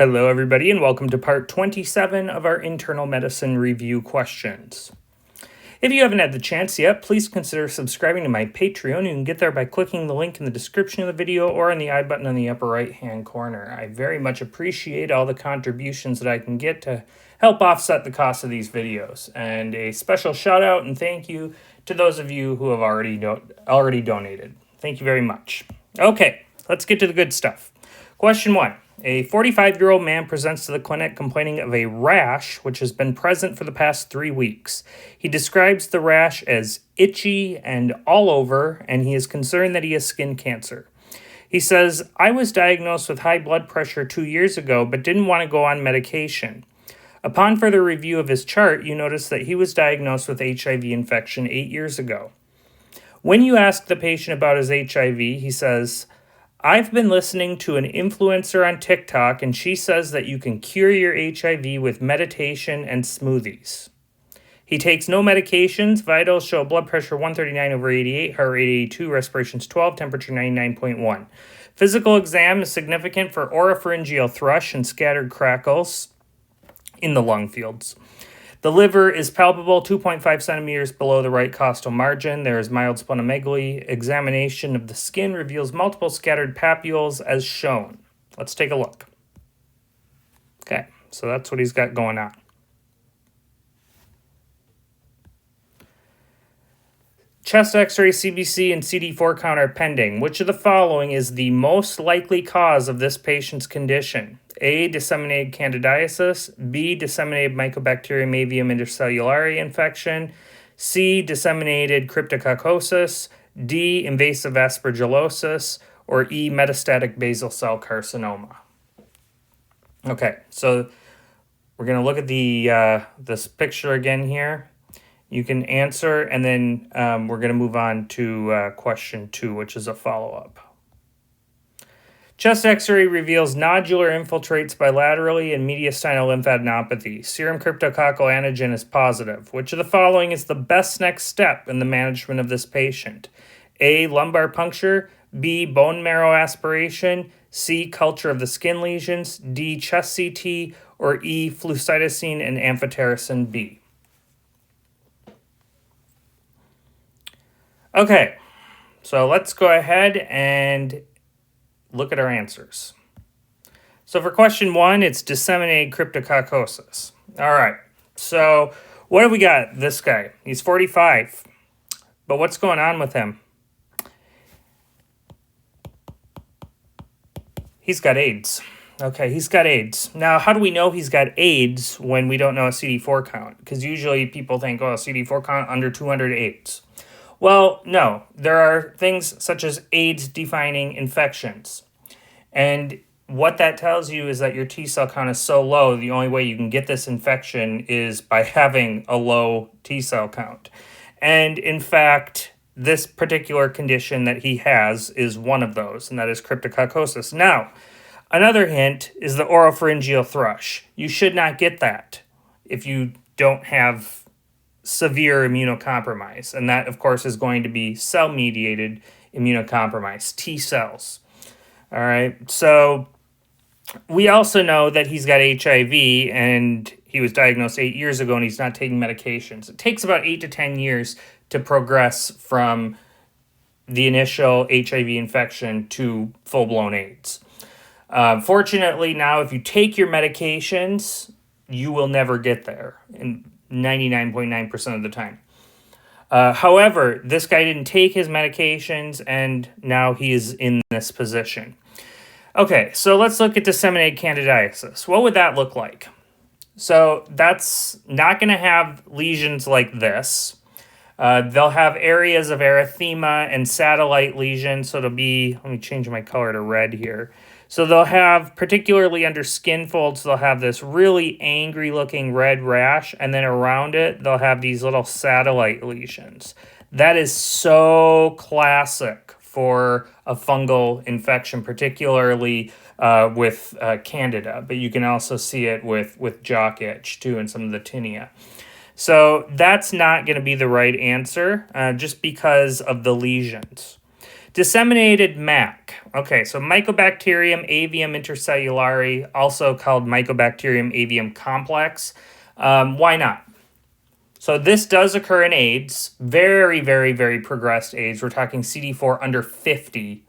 Hello, everybody, and welcome to part 27 of our internal medicine review questions. If you haven't had the chance yet, please consider subscribing to my Patreon. You can get there by clicking the link in the description of the video or on the I button on the upper right-hand corner. I very much appreciate all the contributions that I can get to help offset the cost of these videos. And a special shout out and thank you to those of you who have already donated. Thank you very much. Okay, let's get to the good stuff. Question 1. A 45-year-old man presents to the clinic complaining of a rash which has been present for the past 3 weeks. He describes the rash as itchy and all over, and he is concerned that he has skin cancer. He says, "I was diagnosed with high blood pressure 2 years ago, but didn't want to go on medication. Upon further review of his chart, you notice that he was diagnosed with HIV infection 8 years ago. When you ask the patient about his HIV, he says, I've been listening to an influencer on TikTok, and she says that you can cure your HIV with meditation and smoothies. He takes no medications. Vitals show blood pressure 139/88, heart rate 82, respirations 12, temperature 99.1. Physical exam is significant for oropharyngeal thrush and scattered crackles in the lung fields. The liver is palpable 2.5 centimeters below the right costal margin. There is mild splenomegaly. Examination of the skin reveals multiple scattered papules as shown." Let's take a look. Okay, so that's what he's got going on. Chest x-ray, CBC, and CD4 count are pending. Which of the following is the most likely cause of this patient's condition? A. Disseminated candidiasis. B. Disseminated Mycobacterium avium intercellulare infection. C. Disseminated cryptococcosis. D. Invasive aspergillosis. Or E. Metastatic basal cell carcinoma. Okay, so we're going to look at this picture again here. You can answer, and then we're going to move on to question 2, which is a follow-up. Chest x-ray reveals nodular infiltrates bilaterally and mediastinal lymphadenopathy. Serum cryptococcal antigen is positive. Which of the following is the best next step in the management of this patient? A. Lumbar puncture. B. Bone marrow aspiration. C. Culture of the skin lesions. D. Chest CT. Or E. Flucytosine and amphotericin B. Okay, so let's go ahead and look at our answers. So for question 1, it's disseminated cryptococcosis. All right, so what have we got? This guy, he's 45, but what's going on with him? He's got AIDS. Okay, he's got AIDS. Now, how do we know he's got AIDS when we don't know a CD4 count? Because usually people think, oh, CD4 count under 200 AIDS. Well, no, there are things such as AIDS-defining infections. And what that tells you is that your T-cell count is so low, the only way you can get this infection is by having a low T-cell count. And in fact, this particular condition that he has is one of those, and that is cryptococcosis. Now, another hint is the oropharyngeal thrush. You should not get that if you don't have severe immunocompromise, and that, of course, is going to be cell-mediated immunocompromise, T cells. All right, so we also know that he's got HIV, and he was diagnosed 8 years ago, and he's not taking medications. It takes about 8 to 10 years to progress from the initial HIV infection to full-blown AIDS. Fortunately, now, if you take your medications, you will never get there, and 99.9% of the time. However, this guy didn't take his medications, and now he is in this position. Okay, so let's look at disseminated candidiasis. What would that look like? So that's not going to have lesions like this. They'll have areas of erythema and satellite lesions. So it'll be, let me change my color to red here. So they'll have, particularly under skin folds, they'll have this really angry looking red rash, and then around it, they'll have these little satellite lesions. That is so classic for a fungal infection, particularly with Candida, but you can also see it with jock itch too, and some of the tinea. So that's not going to be the right answer just because of the lesions. Disseminated MAC. Okay, so Mycobacterium avium intercellulare, also called Mycobacterium avium complex. Why not? So this does occur in AIDS, very, very, very progressed AIDS. We're talking CD4 under 50,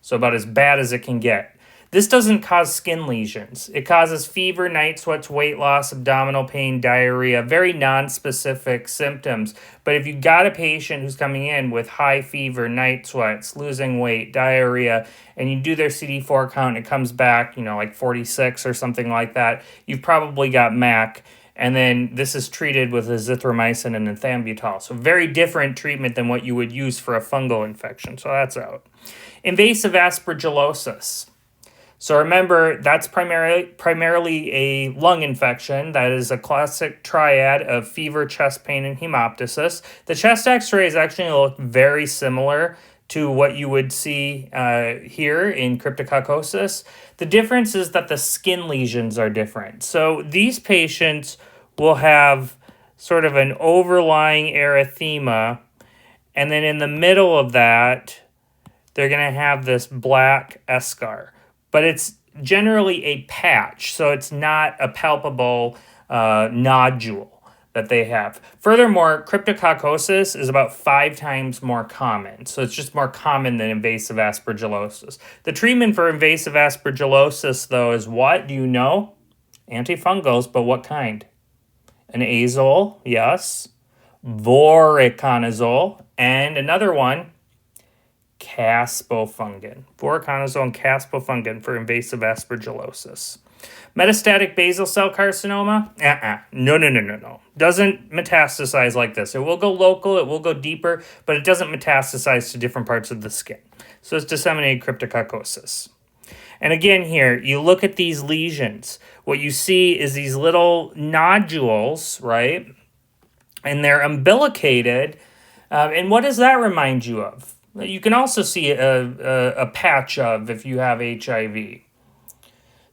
so about as bad as it can get. This doesn't cause skin lesions. It causes fever, night sweats, weight loss, abdominal pain, diarrhea, very non-specific symptoms. But if you got a patient who's coming in with high fever, night sweats, losing weight, diarrhea, and you do their CD4 count, and it comes back, like 46 or something like that, you've probably got MAC. And then this is treated with azithromycin and ethambutol. So very different treatment than what you would use for a fungal infection. So that's out. Invasive aspergillosis. So remember, that's primarily a lung infection. That is a classic triad of fever, chest pain, and hemoptysis. The chest x-rays actually look very similar to what you would see here in cryptococcosis. The difference is that the skin lesions are different. So these patients will have sort of an overlying erythema, and then in the middle of that, they're going to have this black eschar. But it's generally a patch, so it's not a palpable nodule that they have. Furthermore, cryptococcosis is about 5 times more common, so it's just more common than invasive aspergillosis. The treatment for invasive aspergillosis, though, is what? Do you know? Antifungals, but what kind? An azole, yes. Voriconazole, and another one, caspofungin. Voriconazole and caspofungin for invasive aspergillosis. Metastatic basal cell carcinoma? No. Doesn't metastasize like this. It will go local, it will go deeper, but it doesn't metastasize to different parts of the skin. So it's disseminated cryptococcosis. And again here, you look at these lesions. What you see is these little nodules, right? And they're umbilicated. And what does that remind you of? You can also see a patch of if you have HIV.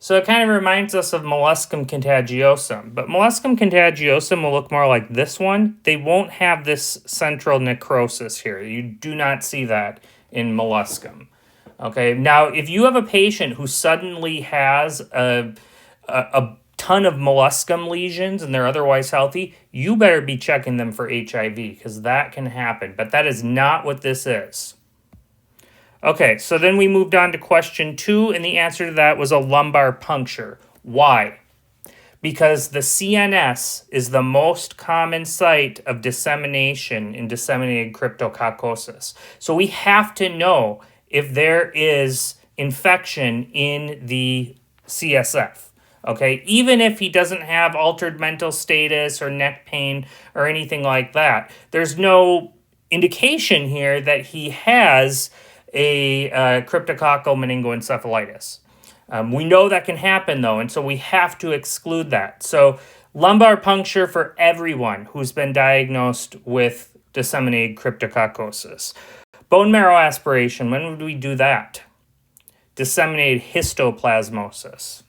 So it kind of reminds us of molluscum contagiosum. But molluscum contagiosum will look more like this one. They won't have this central necrosis here. You do not see that in molluscum. Okay, now if you have a patient who suddenly has a ton of molluscum lesions and they're otherwise healthy, you better be checking them for HIV because that can happen. But that is not what this is. Okay, so then we moved on to question 2, and the answer to that was a lumbar puncture. Why? Because the CNS is the most common site of dissemination in disseminated cryptococcosis. So we have to know if there is infection in the CSF. Okay, even if he doesn't have altered mental status or neck pain or anything like that, there's no indication here that he has a cryptococcal meningoencephalitis. We know that can happen, though, and so we have to exclude that. So lumbar puncture for everyone who's been diagnosed with disseminated cryptococcosis. Bone marrow aspiration, when would we do that? Disseminated histoplasmosis.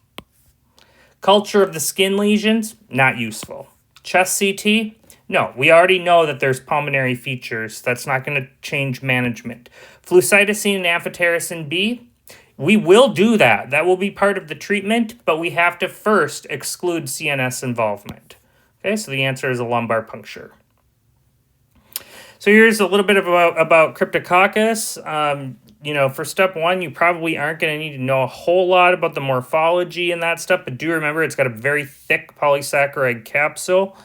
Culture of the skin lesions, not useful. Chest CT, no, we already know that there's pulmonary features. That's not going to change management. Flucytosine and amphotericin B, we will do that. That will be part of the treatment, but we have to first exclude CNS involvement. Okay, so the answer is a lumbar puncture. So here's a little bit about Cryptococcus. For step 1, you probably aren't going to need to know a whole lot about the morphology and that stuff, but do remember it's got a very thick polysaccharide capsule.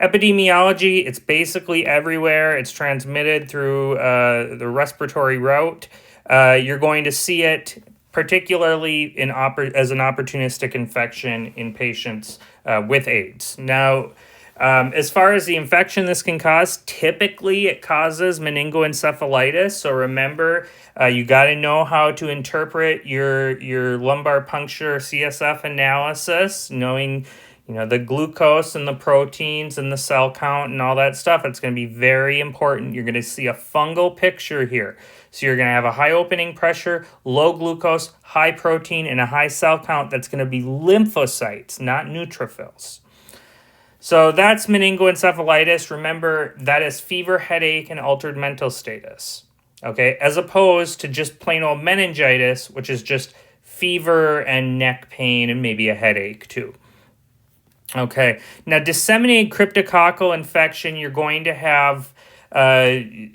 Epidemiology, it's basically everywhere. It's transmitted through the respiratory route. You're going to see it particularly as an opportunistic infection in patients with AIDS. Now, as far as the infection this can cause, typically it causes meningoencephalitis. So remember, you got to know how to interpret your lumbar puncture CSF analysis, knowing the glucose and the proteins and the cell count and all that stuff. It's going to be very important. You're going to see a fungal picture here. So you're going to have a high opening pressure, low glucose, high protein, and a high cell count that's going to be lymphocytes, not neutrophils. So that's meningoencephalitis. Remember, that is fever, headache, and altered mental status. okay, as opposed to just plain old meningitis, which is just fever and neck pain and maybe a headache too. Okay, now disseminated cryptococcal infection, you're going to have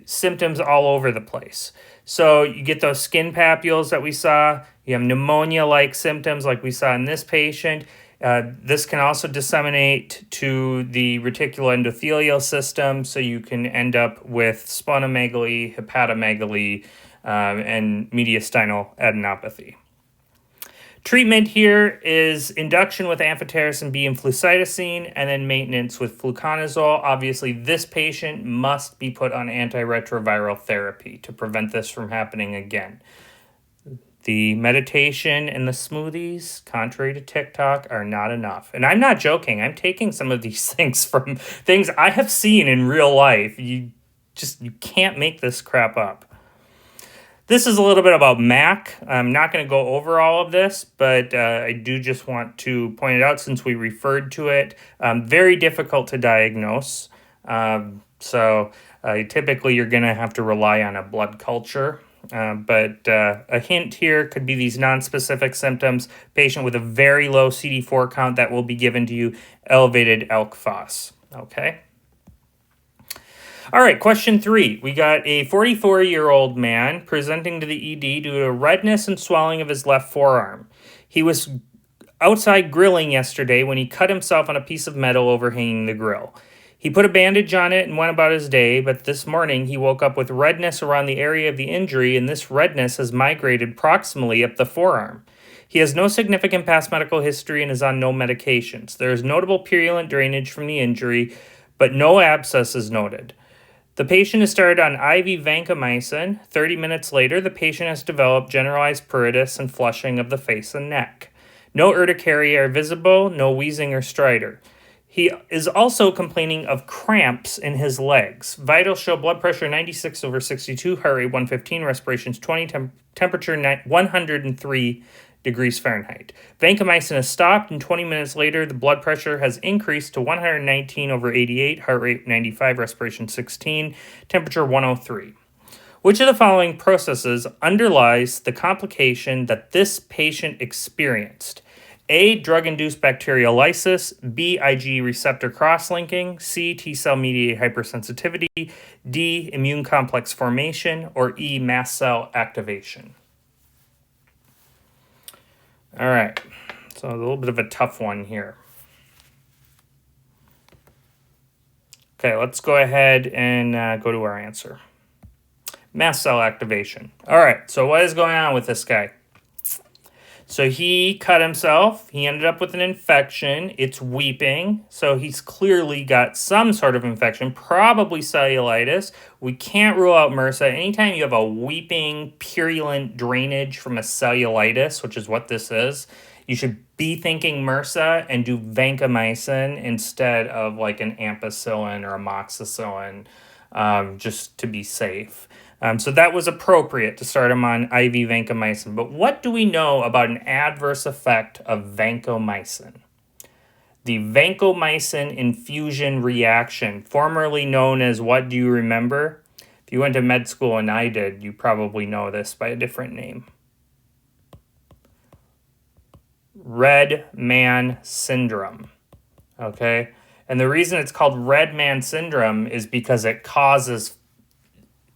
symptoms all over the place. So you get those skin papules that we saw. You have pneumonia-like symptoms like we saw in this patient. This can also disseminate to the reticuloendothelial system, so you can end up with splenomegaly, hepatomegaly, and mediastinal adenopathy. Treatment here is induction with amphotericin B and flucytosine, and then maintenance with fluconazole. Obviously, this patient must be put on antiretroviral therapy to prevent this from happening again. The meditation and the smoothies, contrary to TikTok, are not enough. And I'm not joking. I'm taking some of these things from things I have seen in real life. You can't make this crap up. This is a little bit about MAC. I'm not going to go over all of this, but I do just want to point it out since we referred to it. Very difficult to diagnose. So typically you're going to have to rely on a blood culture. But a hint here could be these nonspecific symptoms. Patient with a very low CD4 count that will be given to you, elevated ALK Phos. Okay. All right, question 3. We got a 44-year-old man presenting to the ED due to redness and swelling of his left forearm. He was outside grilling yesterday when he cut himself on a piece of metal overhanging the grill. He put a bandage on it and went about his day, but this morning he woke up with redness around the area of the injury, and this redness has migrated proximally up the forearm. He has no significant past medical history and is on no medications. There is notable purulent drainage from the injury, but no abscess is noted. The patient is started on IV vancomycin. 30 minutes later, the patient has developed generalized pruritus and flushing of the face and neck. No urticaria are visible, no wheezing or stridor. He is also complaining of cramps in his legs. Vitals show blood pressure 96/62, heart rate 115, respirations 20, temperature 103 degrees Fahrenheit. Vancomycin is stopped, and 20 minutes later, the blood pressure has increased to 119/88, heart rate 95, respiration 16, temperature 103. Which of the following processes underlies the complication that this patient experienced? A, drug-induced bacterial lysis, B, IgE receptor cross-linking, C, T-cell mediated hypersensitivity, D, immune complex formation, or E, mast cell activation. All right, so a little bit of a tough one here. Okay, let's go ahead and go to our answer. Mast cell activation. All right, so what is going on with this guy? So he cut himself. He ended up with an infection. It's weeping. So he's clearly got some sort of infection, probably cellulitis. We can't rule out MRSA. Anytime you have a weeping, purulent drainage from a cellulitis, which is what this is, you should be thinking MRSA and do vancomycin instead of like an ampicillin or amoxicillin, just to be safe. So that was appropriate to start him on IV vancomycin. But what do we know about an adverse effect of vancomycin? The vancomycin infusion reaction, formerly known as what do you remember? If you went to med school and I did, you probably know this by a different name. Red man syndrome. Okay? And the reason it's called red man syndrome is because it causes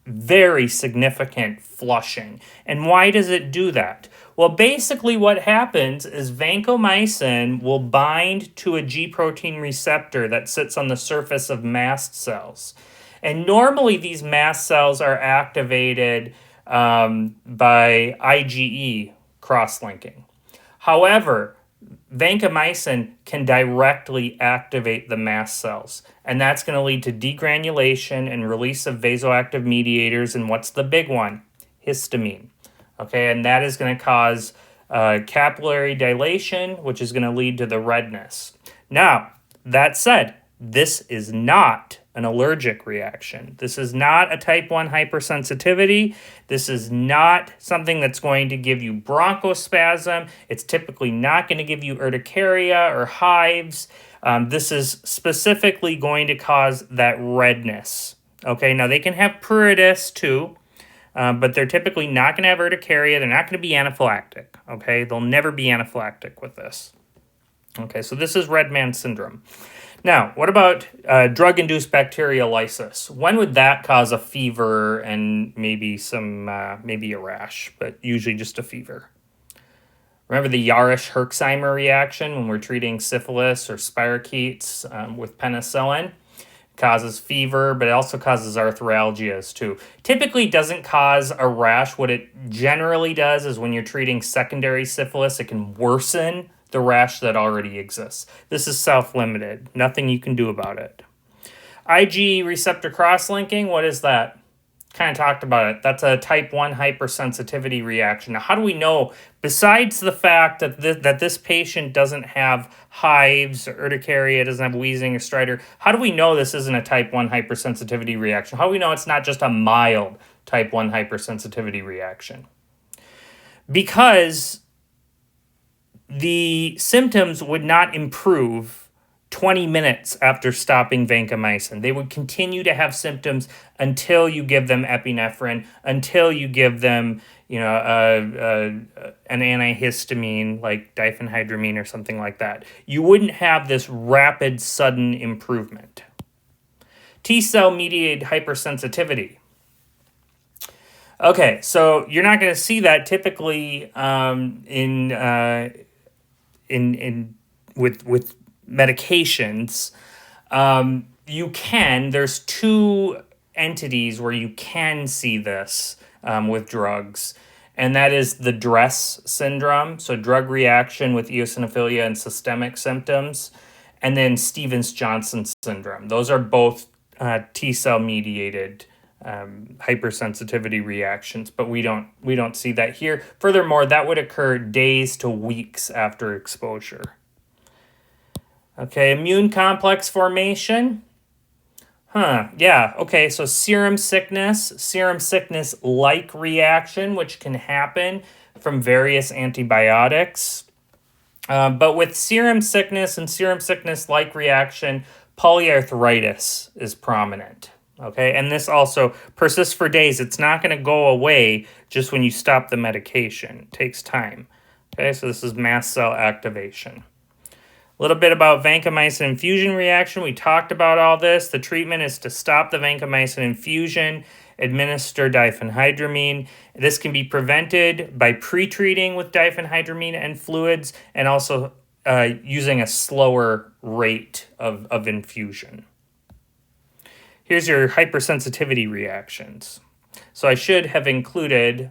very significant flushing. And why does it do that? Well, basically what happens is vancomycin will bind to a G protein receptor that sits on the surface of mast cells. And normally these mast cells are activated by IgE cross-linking. However, vancomycin can directly activate the mast cells, and that's going to lead to degranulation and release of vasoactive mediators, and what's the big one? Histamine. Okay, and that is going to cause capillary dilation, which is going to lead to the redness. Now, that said, this is not an allergic reaction. This is not a type 1 hypersensitivity. This is not something that's going to give you bronchospasm. It's typically not going to give you urticaria or hives. This is specifically going to cause that redness. Okay, now they can have pruritus too, but they're typically not going to have urticaria. They're not going to be anaphylactic, okay? They'll never be anaphylactic with this. Okay, so this is red man syndrome. Now, what about drug-induced bacterial lysis? When would that cause a fever and maybe maybe a rash, but usually just a fever? Remember the Yarish-Herxheimer reaction when we're treating syphilis or spirochetes with penicillin? Causes fever, but it also causes arthralgias too. Typically doesn't cause a rash. What it generally does is when you're treating secondary syphilis, it can worsen the rash that already exists. This is self-limited. Nothing you can do about it. IgE receptor cross-linking, what is that? Kind of talked about it. That's a type 1 hypersensitivity reaction. Now, how do we know, besides the fact that this patient doesn't have hives or urticaria, doesn't have wheezing or stridor, how do we know this isn't a type 1 hypersensitivity reaction? How do we know it's not just a mild type 1 hypersensitivity reaction? Because the symptoms would not improve 20 minutes after stopping vancomycin. They would continue to have symptoms until you give them epinephrine, until you give them, an antihistamine like diphenhydramine or something like that. You wouldn't have this rapid, sudden improvement. T-cell mediated hypersensitivity. Okay, so you're not going to see that typically with medications. There's two entities where you can see this with drugs, and that is the DRESS syndrome, so drug reaction with eosinophilia and systemic symptoms, and then Stevens-Johnson syndrome. Those are both T-cell mediated hypersensitivity reactions, but we don't see that here. Furthermore, that would occur days to weeks after exposure. Okay, immune complex formation. Yeah, okay, so serum sickness-like reaction, which can happen from various antibiotics. But with serum sickness and serum sickness-like reaction, polyarthritis is prominent. Okay, and this also persists for days. It's not going to go away just when you stop the medication. It takes time. Okay, so this is mast cell activation. A little bit about vancomycin infusion reaction. We talked about all this. The treatment is to stop the vancomycin infusion, administer diphenhydramine. This can be prevented by pre-treating with diphenhydramine and fluids, and also using a slower rate of infusion. Here's your hypersensitivity reactions. So I should have included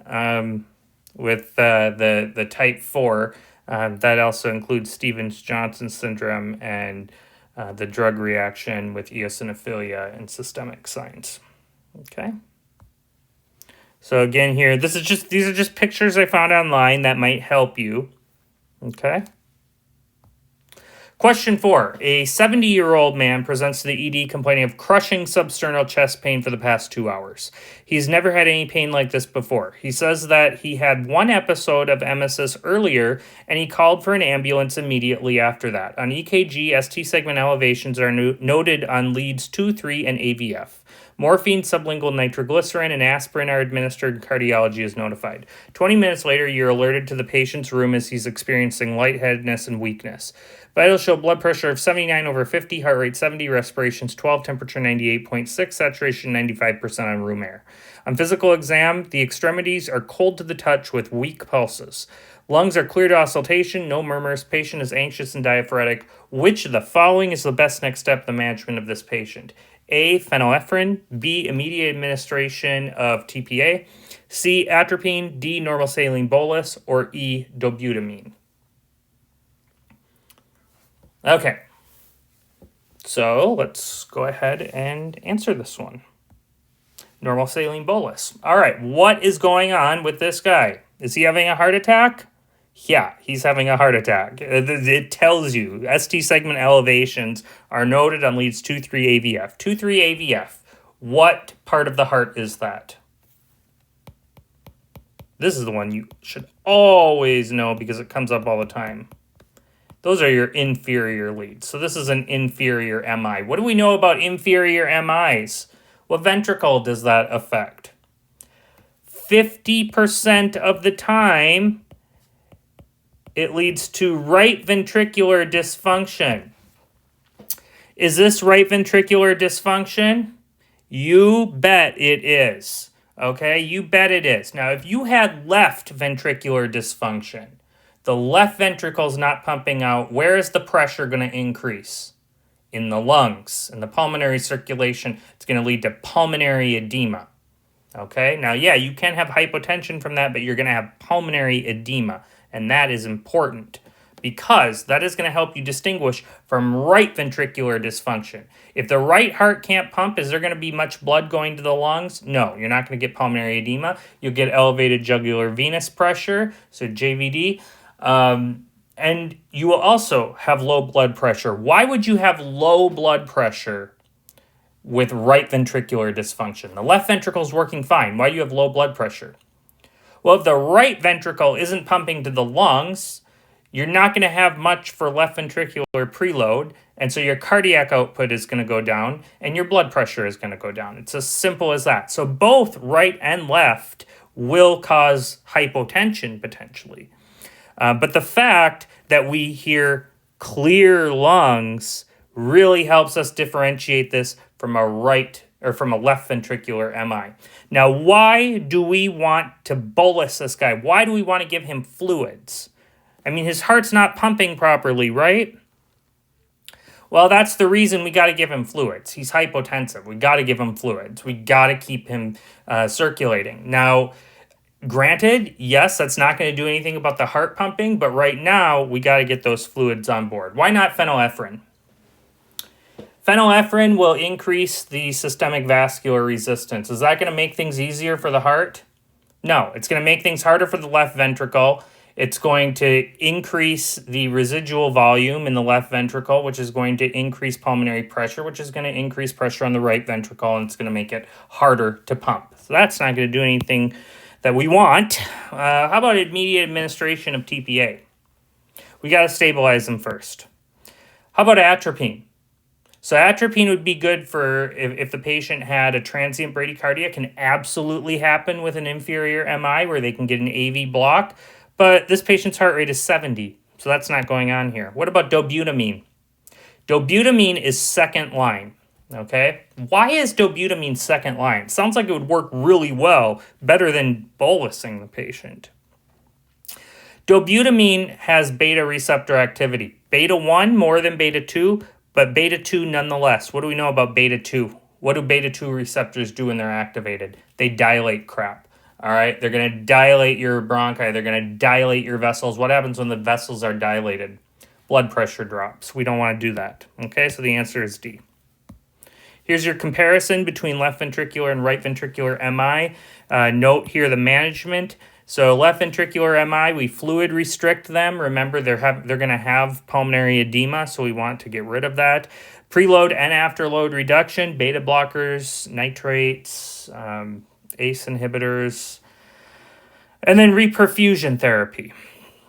with the type 4, that also includes Stevens-Johnson syndrome and the drug reaction with eosinophilia and systemic signs. Okay. So again here, these are just pictures I found online that might help you. Okay. Question 4. A 70-year-old man presents to the ED complaining of crushing substernal chest pain for the past 2 hours. He's never had any pain like this before. He says that he had one episode of emesis earlier, and he called for an ambulance immediately after that. On EKG, ST segment elevations are noted on leads 2, 3, and AVF. Morphine, sublingual nitroglycerin, and aspirin are administered, and cardiology is notified. 20 minutes later, you're alerted to the patient's room as he's experiencing lightheadedness and weakness. Vitals show blood pressure of 79/50, heart rate 70, respirations 12, temperature 98.6, saturation 95% on room air. On physical exam, the extremities are cold to the touch with weak pulses. Lungs are clear to auscultation, no murmurs. Patient is anxious and diaphoretic. Which of the following is the best next step in the management of this patient? A, phenylephrine. B, immediate administration of TPA. C, atropine. D, normal saline bolus. Or E, dobutamine. Okay, so let's go ahead and answer this one. Normal saline bolus. All right, what is going on with this guy? Is he having a heart attack? Yeah, he's having a heart attack. It tells you ST segment elevations are noted on leads 2, 3 AVF. 2, 3 AVF. What part of the heart is that? This is the one you should always know because it comes up all the time. Those are your inferior leads. So this is an inferior MI. What do we know about inferior MIs? What ventricle does that affect? 50% of the time, it leads to right ventricular dysfunction. Is this right ventricular dysfunction? You bet it is. Okay, you bet it is. Now, if you had left ventricular dysfunction, the left ventricle is not pumping out, where is the pressure going to increase? In the lungs, in the pulmonary circulation. It's going to lead to pulmonary edema. Okay, now, yeah, you can have hypotension from that, but you're going to have pulmonary edema, and that is important because that is going to help you distinguish from right ventricular dysfunction. If the right heart can't pump, is there going to be much blood going to the lungs? No, you're not going to get pulmonary edema. You'll get elevated jugular venous pressure, so JVD, and you will also have low blood pressure. Why would you have low blood pressure with right ventricular dysfunction? The left ventricle is working fine. Why do you have low blood pressure? Well, if the right ventricle isn't pumping to the lungs, you're not going to have much for left ventricular preload, and so your cardiac output is going to go down, and your blood pressure is going to go down. It's as simple as that. So both right and left will cause hypotension potentially. But the fact that we hear clear lungs really helps us differentiate this from a right or from a left ventricular MI. Now, why do we want to bolus this guy? Why do we want to give him fluids? I mean, his heart's not pumping properly, right? Well, that's the reason we got to give him fluids. He's hypotensive. We got to give him fluids. We got to keep him circulating. Now, granted, yes, that's not going to do anything about the heart pumping, but right now we got to get those fluids on board. Why not phenylephrine? Phenylephrine will increase the systemic vascular resistance. Is that going to make things easier for the heart? No, it's going to make things harder for the left ventricle. It's going to increase the residual volume in the left ventricle, which is going to increase pulmonary pressure, which is going to increase pressure on the right ventricle, and it's going to make it harder to pump. So that's not going to do anything that we want. How about immediate administration of TPA? We got to stabilize them first. How about atropine? So atropine would be good for if the patient had a transient bradycardia. Can absolutely happen with an inferior MI where they can get an AV block. But this patient's heart rate is 70, so that's not going on here. What about dobutamine? Dobutamine is second line, okay? Why is dobutamine second line? Sounds like it would work really well, better than bolusing the patient. Dobutamine has beta receptor activity. Beta 1 more than beta 2, but beta 2 nonetheless. What do we know about beta 2? What do beta 2 receptors do when they're activated? They dilate crap. All right, they're going to dilate your bronchi. They're going to dilate your vessels. What happens when the vessels are dilated? Blood pressure drops. We don't want to do that. Okay, so the answer is D. Here's your comparison between left ventricular and right ventricular MI. Note here the management. So left ventricular MI, we fluid restrict them. Remember, they're going to have pulmonary edema, so we want to get rid of that. Preload and afterload reduction, beta blockers, nitrates, ACE inhibitors, and then reperfusion therapy,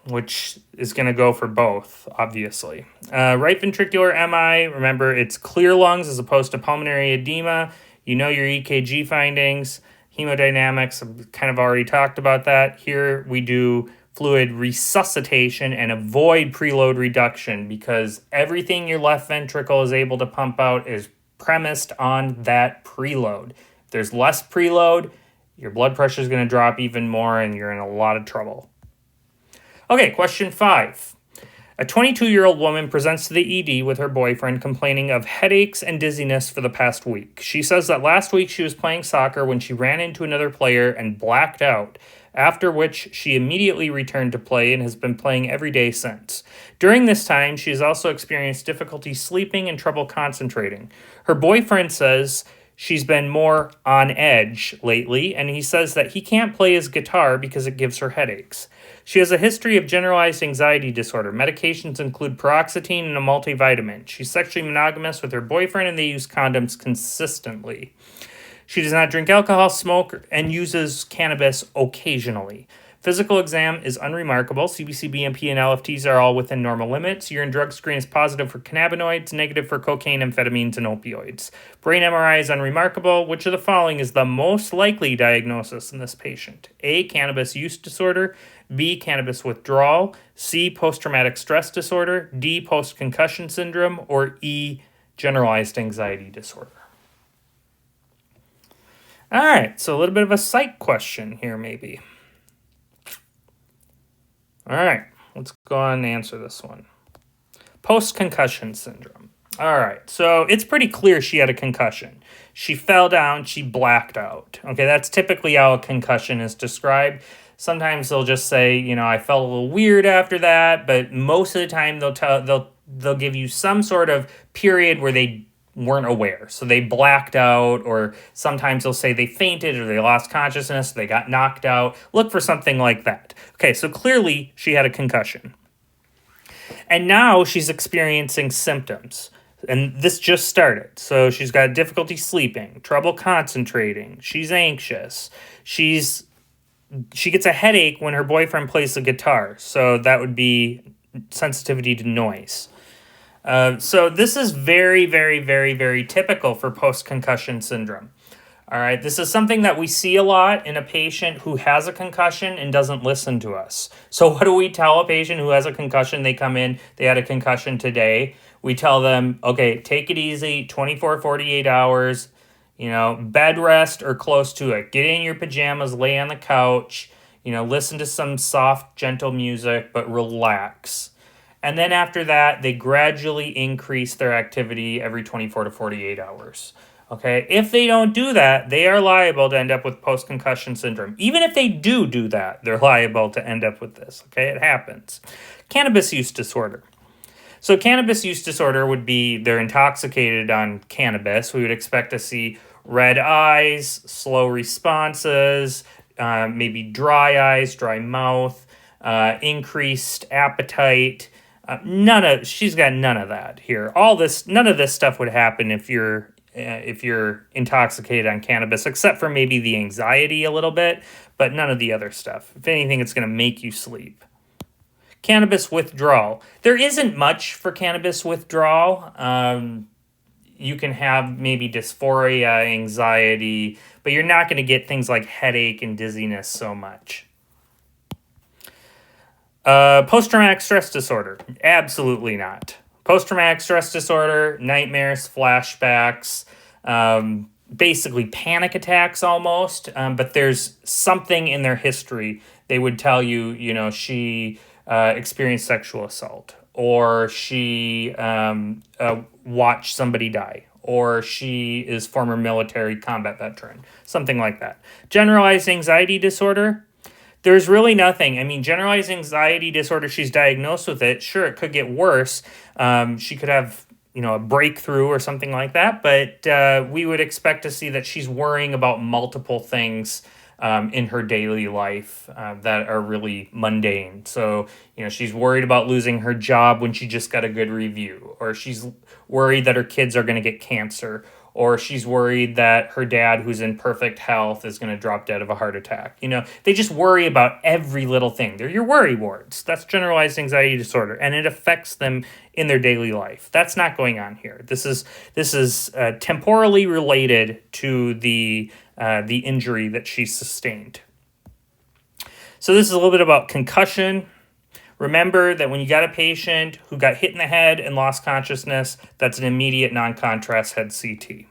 which is going to go for both, obviously. Right ventricular MI, remember, it's clear lungs as opposed to pulmonary edema. You know your EKG findings. Hemodynamics, I've kind of already talked about that. Here we do fluid resuscitation and avoid preload reduction because everything your left ventricle is able to pump out is premised on that preload. If there's less preload, your blood pressure is going to drop even more and you're in a lot of trouble. Okay, question 5. A 22-year-old woman presents to the ED with her boyfriend complaining of headaches and dizziness for the past week. She says that last week she was playing soccer when she ran into another player and blacked out, after which she immediately returned to play and has been playing every day since. During this time, she has also experienced difficulty sleeping and trouble concentrating. Her boyfriend says she's been more on edge lately, and he says that he can't play his guitar because it gives her headaches. She has a history of generalized anxiety disorder. Medications include paroxetine and a multivitamin. She's sexually monogamous with her boyfriend, and they use condoms consistently. She does not drink alcohol, smoke, and uses cannabis occasionally. Physical exam is unremarkable. CBC, BMP, and LFTs are all within normal limits. Urine drug screen is positive for cannabinoids, negative for cocaine, amphetamines, and opioids. Brain MRI is unremarkable. Which of the following is the most likely diagnosis in this patient? A, cannabis use disorder. B, cannabis withdrawal. C, post-traumatic stress disorder. D, post-concussion syndrome. Or E, generalized anxiety disorder. All right, so a little bit of a psych question here maybe. All right, let's go on and answer this one. Post-concussion syndrome. All right, so it's pretty clear she had a concussion. She fell down, she blacked out. Okay, that's typically how a concussion is described. Sometimes they'll just say, I felt a little weird after that, but most of the time they'll give you some sort of period where they weren't aware. So they blacked out, or sometimes they'll say they fainted or they lost consciousness, they got knocked out. Look for something like that. Okay, so clearly she had a concussion. And now she's experiencing symptoms. And this just started. So she's got difficulty sleeping, trouble concentrating, she's anxious, she gets a headache when her boyfriend plays the guitar. So that would be sensitivity to noise. So this is very, very, very, very typical for post-concussion syndrome. All right, this is something that we see a lot in a patient who has a concussion and doesn't listen to us. So what do we tell a patient who has a concussion? They come in, they had a concussion today. We tell them, okay, take it easy, 24, 48 hours, bed rest or close to it. Get in your pajamas, lay on the couch, listen to some soft, gentle music, but relax. And then after that, they gradually increase their activity every 24 to 48 hours. Okay, if they don't do that, they are liable to end up with post-concussion syndrome. Even if they do that, they're liable to end up with this. Okay, it happens. Cannabis use disorder. So cannabis use disorder would be they're intoxicated on cannabis. We would expect to see red eyes, slow responses, maybe dry eyes, dry mouth, increased appetite. She's got none of that here. None of this stuff would happen if you're intoxicated on cannabis, except for maybe the anxiety a little bit, but none of the other stuff. If anything, it's going to make you sleep. Cannabis withdrawal. There isn't much for cannabis withdrawal. You can have maybe dysphoria, anxiety, but you're not going to get things like headache and dizziness so much. Post-traumatic stress disorder. Absolutely not. Post-traumatic stress disorder, nightmares, flashbacks, basically panic attacks almost, but there's something in their history. They would tell you, she experienced sexual assault, or she watched somebody die, or she is former military combat veteran, something like that. Generalized anxiety disorder. There's really nothing. I mean, generalized anxiety disorder, she's diagnosed with it. Sure, it could get worse. She could have, a breakthrough or something like that. But we would expect to see that she's worrying about multiple things in her daily life that are really mundane. So, she's worried about losing her job when she just got a good review. Or she's worried that her kids are going to get cancer. Or she's worried that her dad, who's in perfect health, is going to drop dead of a heart attack. They just worry about every little thing. They're your worry wards. That's generalized anxiety disorder, and it affects them in their daily life. That's not going on here. This is temporally related to the injury that she sustained. So this is a little bit about concussion. Remember that when you got a patient who got hit in the head and lost consciousness, that's an immediate non-contrast head CT.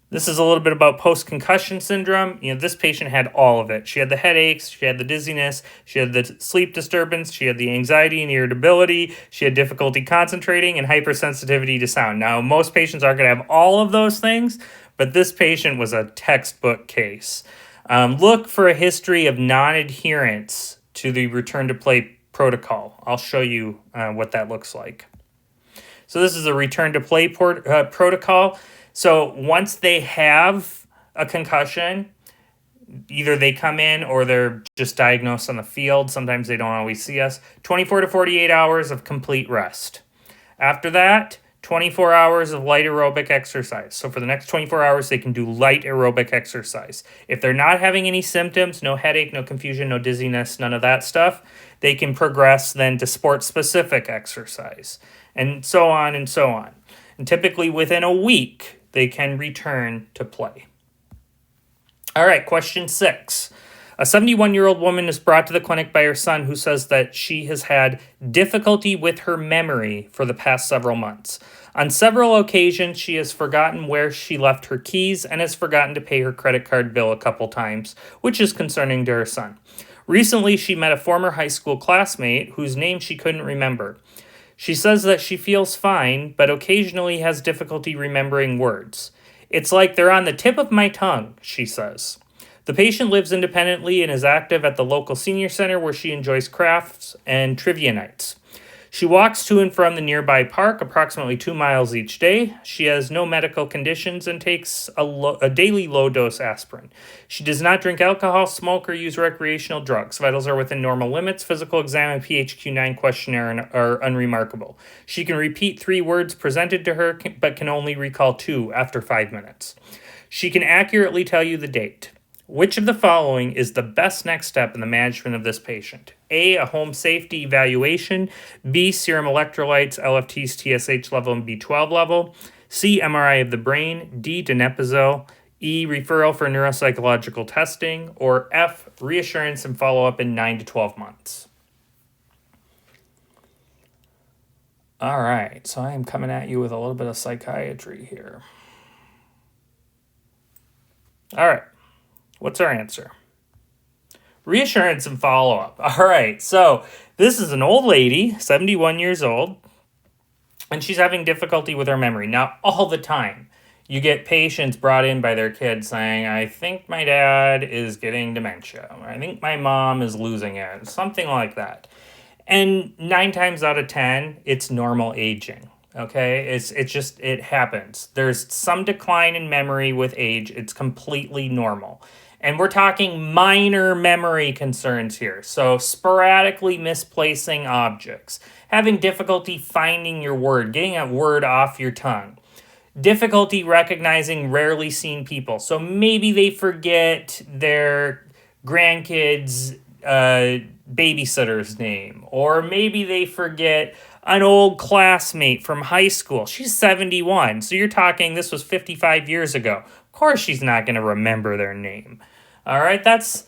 This is a little bit about post-concussion syndrome. This patient had all of it. She had the headaches, she had the dizziness, she had the sleep disturbance, she had the anxiety and irritability, she had difficulty concentrating, and hypersensitivity to sound. Now, most patients aren't going to have all of those things, but this patient was a textbook case. Look for a history of non-adherence to the return to play protocol. I'll show you what that looks like. So this is a return to play protocol. So once they have a concussion, either they come in or they're just diagnosed on the field. Sometimes they don't always see us. 24 to 48 hours of complete rest. After that, 24 hours of light aerobic exercise. So for the next 24 hours, they can do light aerobic exercise. If they're not having any symptoms, no headache, no confusion, no dizziness, none of that stuff, they can progress then to sport-specific exercise, and so on and so on. And typically within a week, they can return to play. All right, question 6. A 71-year-old woman is brought to the clinic by her son who says that she has had difficulty with her memory for the past several months. On several occasions, she has forgotten where she left her keys and has forgotten to pay her credit card bill a couple times, which is concerning to her son. Recently, she met a former high school classmate whose name she couldn't remember. She says that she feels fine, but occasionally has difficulty remembering words. It's like they're on the tip of my tongue, she says. The patient lives independently and is active at the local senior center where she enjoys crafts and trivia nights. She walks to and from the nearby park approximately 2 miles each day. She has no medical conditions and takes a daily low-dose aspirin. She does not drink alcohol, smoke, or use recreational drugs. Vitals are within normal limits. Physical exam and PHQ-9 questionnaire are unremarkable. She can repeat 3 words presented to her, but can only recall 2 after 5 minutes. She can accurately tell you the date. Which of the following is the best next step in the management of this patient? A home safety evaluation. B, serum electrolytes, LFTs, TSH level, and B12 level. C, MRI of the brain. D, donepezil. E, referral for neuropsychological testing. Or F, reassurance and follow-up in 9 to 12 months. All right, so I am coming at you with a little bit of psychiatry here. All right. What's our answer? Reassurance and follow-up. All right, so this is an old lady, 71 years old, and she's having difficulty with her memory. Now, all the time, you get patients brought in by their kids saying, I think my dad is getting dementia, or I think my mom is losing it, something like that. And 9 times out of 10, it's normal aging. Okay, it happens. There's some decline in memory with age. It's completely normal. And we're talking minor memory concerns here. So sporadically misplacing objects, having difficulty finding your word, getting a word off your tongue, difficulty recognizing rarely seen people. So maybe they forget their grandkids' babysitter's name, or maybe they forget an old classmate from high school. She's 71, so you're talking this was 55 years ago. Of course she's not going to remember their name. All right, that's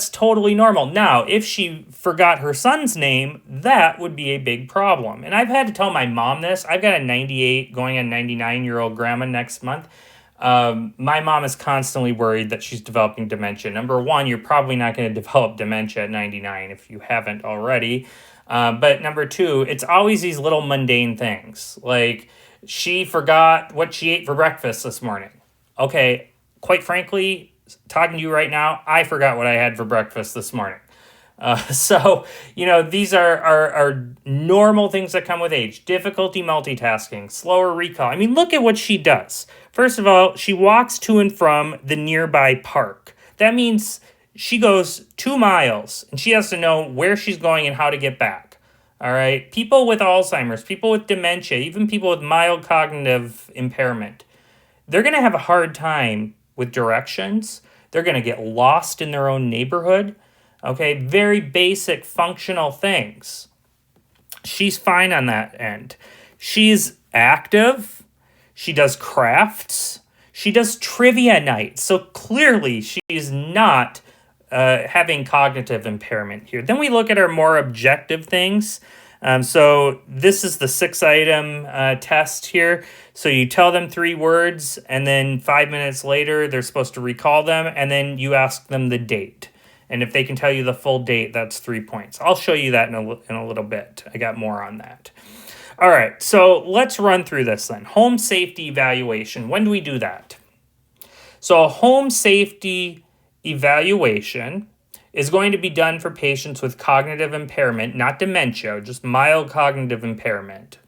totally normal. Now, if she forgot her son's name, that would be a big problem. And I've had to tell my mom this. I've got a 98 going on 99-year-old grandma next month. My mom is constantly worried that she's developing dementia. Number one, you're probably not going to develop dementia at 99 if you haven't already. But number two, it's always these little mundane things. Like, she forgot what she ate for breakfast this morning. Okay, quite frankly, talking to you right now, I forgot what I had for breakfast this morning. So, these are normal things that come with age. Difficulty multitasking, slower recall. I mean, look at what she does. First of all, she walks to and from the nearby park. That means she goes 2 miles, and she has to know where she's going and how to get back. All right? People with Alzheimer's, people with dementia, even people with mild cognitive impairment, they're going to have a hard time with directions. They're going to get lost in their own neighborhood. Okay? Very basic functional things. She's fine on that end. She's active. She does crafts. She does trivia nights. So clearly she's not having cognitive impairment here. Then we look at our more objective things. So this is the 6-item test here. So you tell them 3 words, and then 5 minutes later, they're supposed to recall them, and then you ask them the date. And if they can tell you the full date, that's 3 points. I'll show you that in a little bit. I got more on that. All right, so let's run through this then. Home safety evaluation. When do we do that? So a home safety evaluation is going to be done for patients with cognitive impairment, not dementia, just mild cognitive impairment,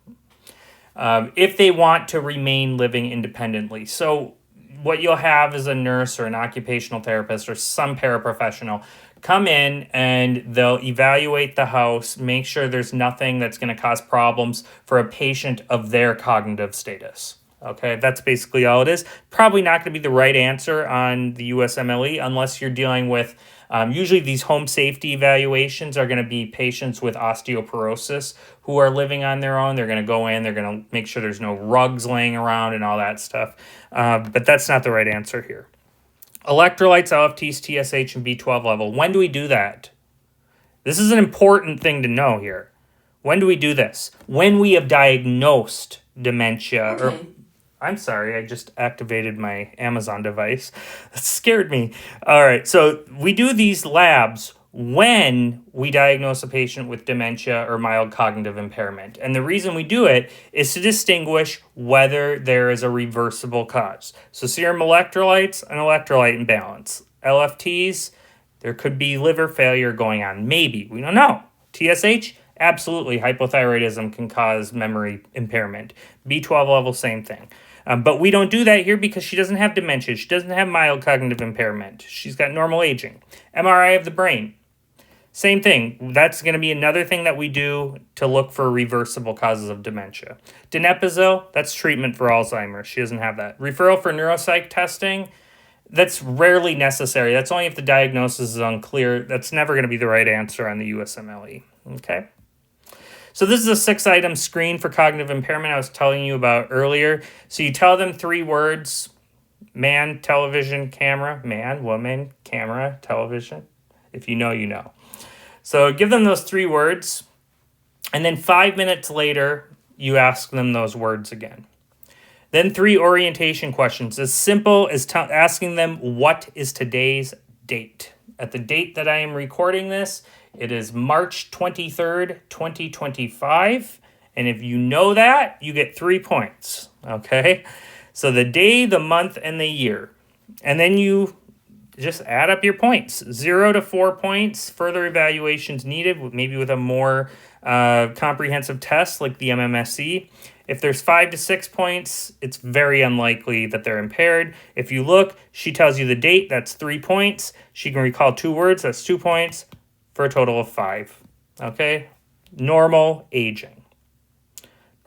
if they want to remain living independently. So what you'll have is a nurse or an occupational therapist or some paraprofessional come in and they'll evaluate the house, make sure there's nothing that's going to cause problems for a patient of their cognitive status. Okay, that's basically all it is. Probably not going to be the right answer on the USMLE unless you're dealing with, usually these home safety evaluations are going to be patients with osteoporosis who are living on their own. They're going to go in, they're going to make sure there's no rugs laying around and all that stuff. But that's not the right answer here. Electrolytes, LFTs, TSH, and B12 level. When do we do that? This is an important thing to know here. When do we do this? When we have diagnosed dementia. Okay. Or I'm sorry, I just activated my Amazon device. That scared me. All right, so we do these labs when we diagnose a patient with dementia or mild cognitive impairment. And the reason we do it is to distinguish whether there is a reversible cause. So serum electrolytes, an electrolyte imbalance. LFTs, there could be liver failure going on. Maybe, we don't know. TSH, absolutely, hypothyroidism can cause memory impairment. B12 level, same thing. But we don't do that here because she doesn't have dementia. She doesn't have mild cognitive impairment. She's got normal aging. MRI of the brain. Same thing. That's going to be another thing that we do to look for reversible causes of dementia. Donepezil, that's treatment for Alzheimer's. She doesn't have that. Referral for neuropsych testing, that's rarely necessary. That's only if the diagnosis is unclear. That's never going to be the right answer on the USMLE. Okay? So this is a 6-item screen for cognitive impairment I was telling you about earlier. So you tell them 3 words: man, television, camera. Man, woman, camera, television. If you know, you know. So give them those 3 words, and then 5 minutes later, you ask them those words again. Then 3 orientation questions, as simple as asking them, what is today's date? At the date that I am recording this, it is March 23rd, 2025. And if you know that, you get 3 points, okay? So the day, the month, and the year. And then you just add up your points. 0 to 4 points, further evaluations needed, maybe with a more comprehensive test like the MMSE. If there's 5 to 6 points, it's very unlikely that they're impaired. If you look, she tells you the date, that's 3 points. She can recall 2 words, that's 2 points, for a total of 5. Okay? Normal aging.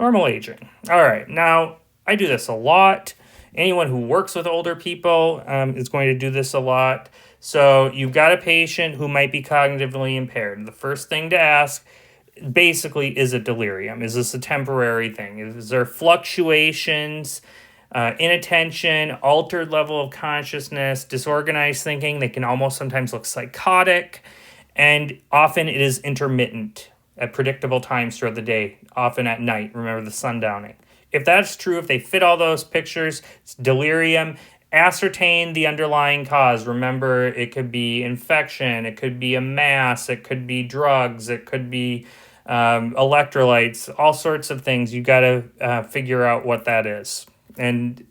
Normal aging. All right, now I do this a lot. Anyone who works with older people is going to do this a lot. So you've got a patient who might be cognitively impaired. The first thing to ask, basically, is it delirium? Is this a temporary thing? Is there fluctuations, inattention, altered level of consciousness, disorganized thinking? They can almost sometimes look psychotic. And often it is intermittent at predictable times throughout the day, often at night. Remember the sundowning. If that's true, if they fit all those pictures, it's delirium. Ascertain the underlying cause. Remember, it could be infection, it could be a mass, it could be drugs, it could be electrolytes, all sorts of things. You got to figure out what that is. And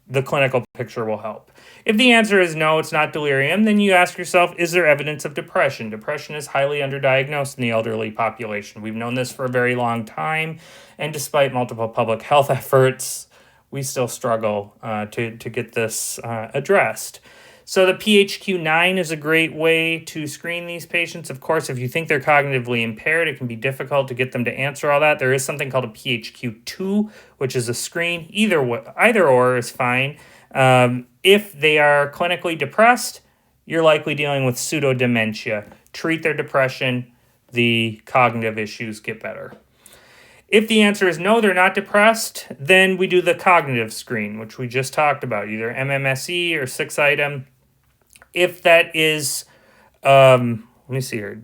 the clinical picture will help. If the answer is no, it's not delirium, then you ask yourself, is there evidence of depression? Depression is highly underdiagnosed in the elderly population. We've known this for a very long time, and despite multiple public health efforts, we still struggle to get this addressed. So the PHQ-9 is a great way to screen these patients. Of course, if you think they're cognitively impaired, it can be difficult to get them to answer all that. There is something called a PHQ-2, which is a screen. Either or is fine. If they are clinically depressed, you're likely dealing with pseudodementia. Treat their depression, the cognitive issues get better. If the answer is no, they're not depressed, then we do the cognitive screen, which we just talked about, either MMSE or 6-item. If that is, let me see here.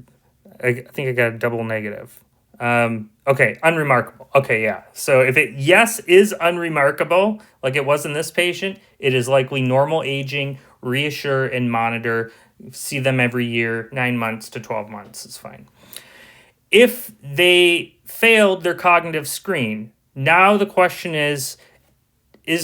I think I got a double negative. Okay, unremarkable. Okay, yeah. So if it, yes, is unremarkable, like it was in this patient, it is likely normal aging. Reassure and monitor. See them every year, 9 months to 12 months is fine. If they failed their cognitive screen, now the question is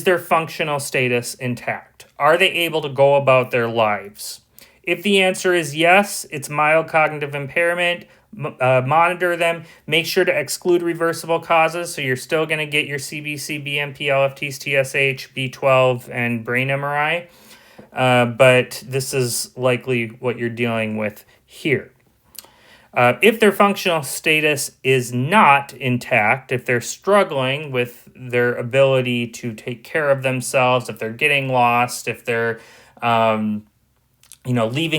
their functional status intact? Are they able to go about their lives? If the answer is yes, it's mild cognitive impairment. Monitor them. Make sure to exclude reversible causes, so you're still going to get your CBC, BMP, LFTs, TSH, B12, and brain MRI. but this is likely what you're dealing with here. If their functional status is not intact, if they're struggling with their ability to take care of themselves, if they're getting lost, if they're leaving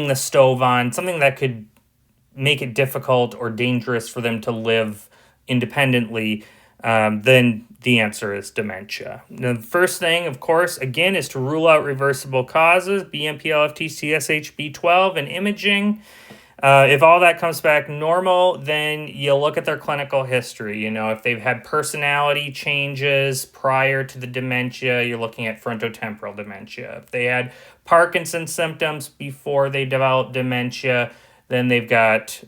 the stove on, something that could make it difficult or dangerous for them to live independently, then the answer is dementia. The first thing, of course, again, is to rule out reversible causes, BMP, LFT, CSH, B12, and imaging. If all that comes back normal, then you look at their clinical history. If they've had personality changes prior to the dementia, you're looking at frontotemporal dementia. If they had Parkinson's symptoms before they developed dementia, then they've got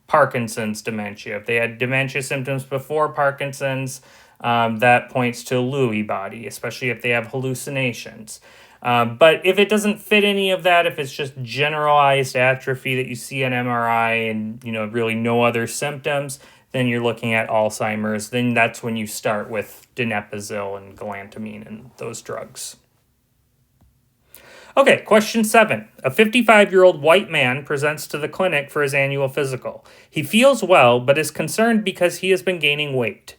Parkinson's dementia. If they had dementia symptoms before Parkinson's, that points to Lewy body, especially if they have hallucinations. But if it doesn't fit any of that, if it's just generalized atrophy that you see on MRI and, really no other symptoms, then you're looking at Alzheimer's. Then that's when you start with donepezil and galantamine and those drugs. Okay, question 7. A 55-year-old white man presents to the clinic for his annual physical. He feels well, but is concerned because he has been gaining weight.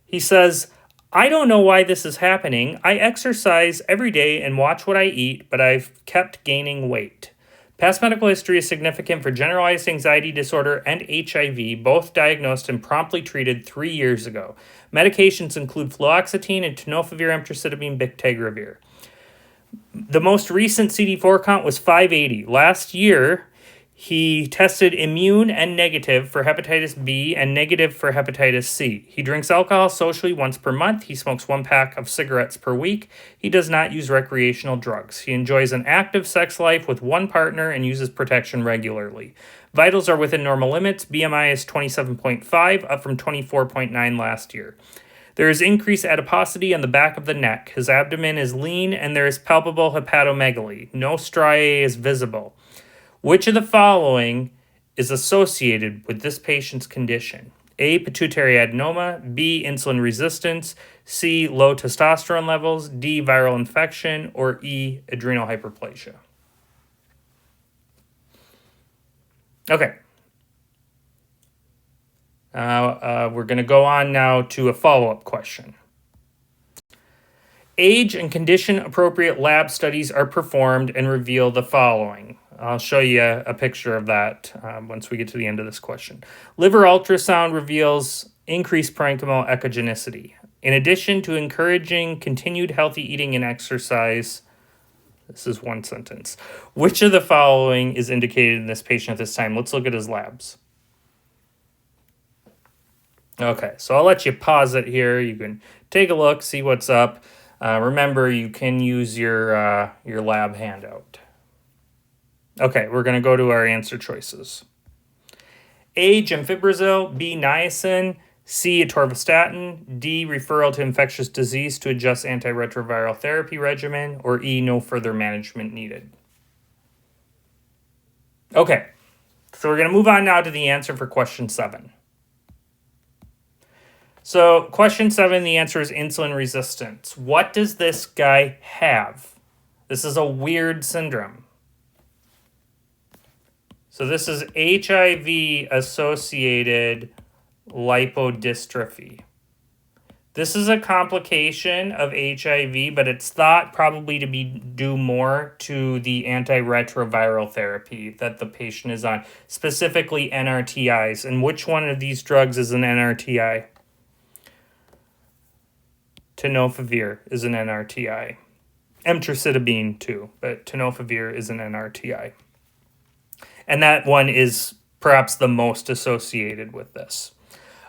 He says, "I don't know why this is happening. I exercise every day and watch what I eat, but I've kept gaining weight." Past medical history is significant for generalized anxiety disorder and HIV, both diagnosed and promptly treated 3 years ago. Medications include fluoxetine and tenofovir, emtricitabine, bictegravir. The most recent CD4 count was 580. Last year, he tested immune and negative for hepatitis B and negative for hepatitis C. He drinks alcohol socially once per month. He smokes 1 pack of cigarettes per week. He does not use recreational drugs. He enjoys an active sex life with one partner and uses protection regularly. Vitals are within normal limits. BMI is 27.5, up from 24.9 last year. There is increased adiposity on the back of the neck. His abdomen is lean and there is palpable hepatomegaly. No striae is visible. Which of the following is associated with this patient's condition? A, pituitary adenoma, B, insulin resistance, C, low testosterone levels, D, viral infection, or E, adrenal hyperplasia. Okay. We're going to go on now to a follow-up question. Age and condition-appropriate lab studies are performed and reveal the following. I'll show you a picture of that once we get to the end of this question. Liver ultrasound reveals increased parenchymal echogenicity. In addition to encouraging continued healthy eating and exercise, this is one sentence. Which of the following is indicated in this patient at this time? Let's look at his labs. Okay, so I'll let you pause it here. You can take a look, see what's up. Remember, you can use your lab handout. Okay, we're going to go to our answer choices. A, gemfibrozil, B, niacin, C, atorvastatin, D, referral to infectious disease to adjust antiretroviral therapy regimen, or E, no further management needed. Okay, so we're going to move on now to the answer for question 7. So question 7, the answer is insulin resistance. What does this guy have? This is a weird syndrome. So this is HIV-associated lipodystrophy. This is a complication of HIV, but it's thought probably to be due more to the antiretroviral therapy that the patient is on, specifically NRTIs. And which one of these drugs is an NRTI? Tenofovir is an NRTI. Emtricitabine too, but tenofovir is an NRTI. And that one is perhaps the most associated with this.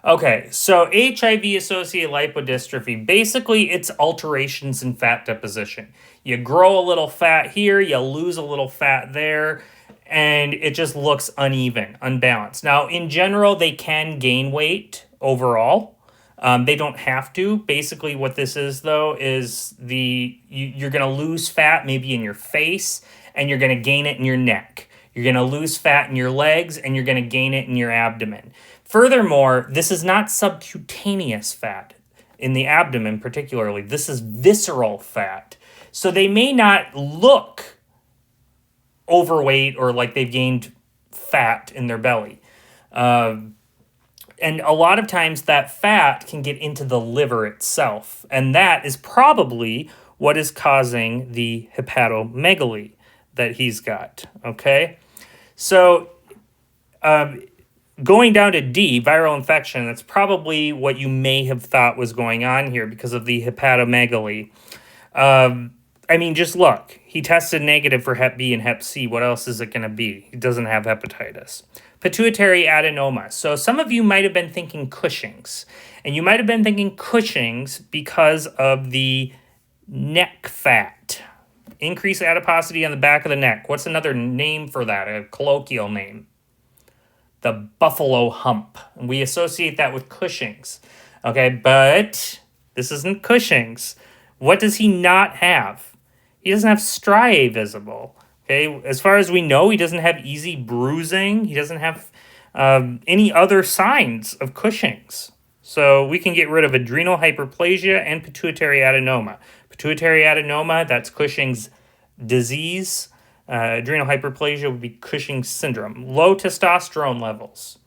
Okay, so HIV-associated lipodystrophy, basically it's alterations in fat deposition. You grow a little fat here, you lose a little fat there, and it just looks uneven, unbalanced. Now, in general, they can gain weight overall. They don't have to. Basically, what this is, though, is you're going to lose fat maybe in your face, and you're going to gain it in your neck. You're going to lose fat in your legs, and you're going to gain it in your abdomen. Furthermore, this is not subcutaneous fat in the abdomen particularly. This is visceral fat. So they may not look overweight or like they've gained fat in their belly. And a lot of times that fat can get into the liver itself. And that is probably what is causing the hepatomegaly that he's got. Okay. So going down to D, viral infection, that's probably what you may have thought was going on here because of the hepatomegaly. I mean, just look. He tested negative for Hep B and Hep C. What else is it going to be? He doesn't have hepatitis. Pituitary adenoma. So some of you might have been thinking Cushing's. And you might have been thinking Cushing's because of the neck fat. Increased adiposity on the back of the neck. What's another name for that? A colloquial name. The buffalo hump. And we associate that with Cushing's. Okay, but this isn't Cushing's. What does he not have? He doesn't have striae visible. Okay, as far as we know, he doesn't have easy bruising. He doesn't have any other signs of Cushing's. So we can get rid of adrenal hyperplasia and pituitary adenoma. Pituitary adenoma, that's Cushing's disease. Adrenal hyperplasia would be Cushing's syndrome. Low testosterone levels.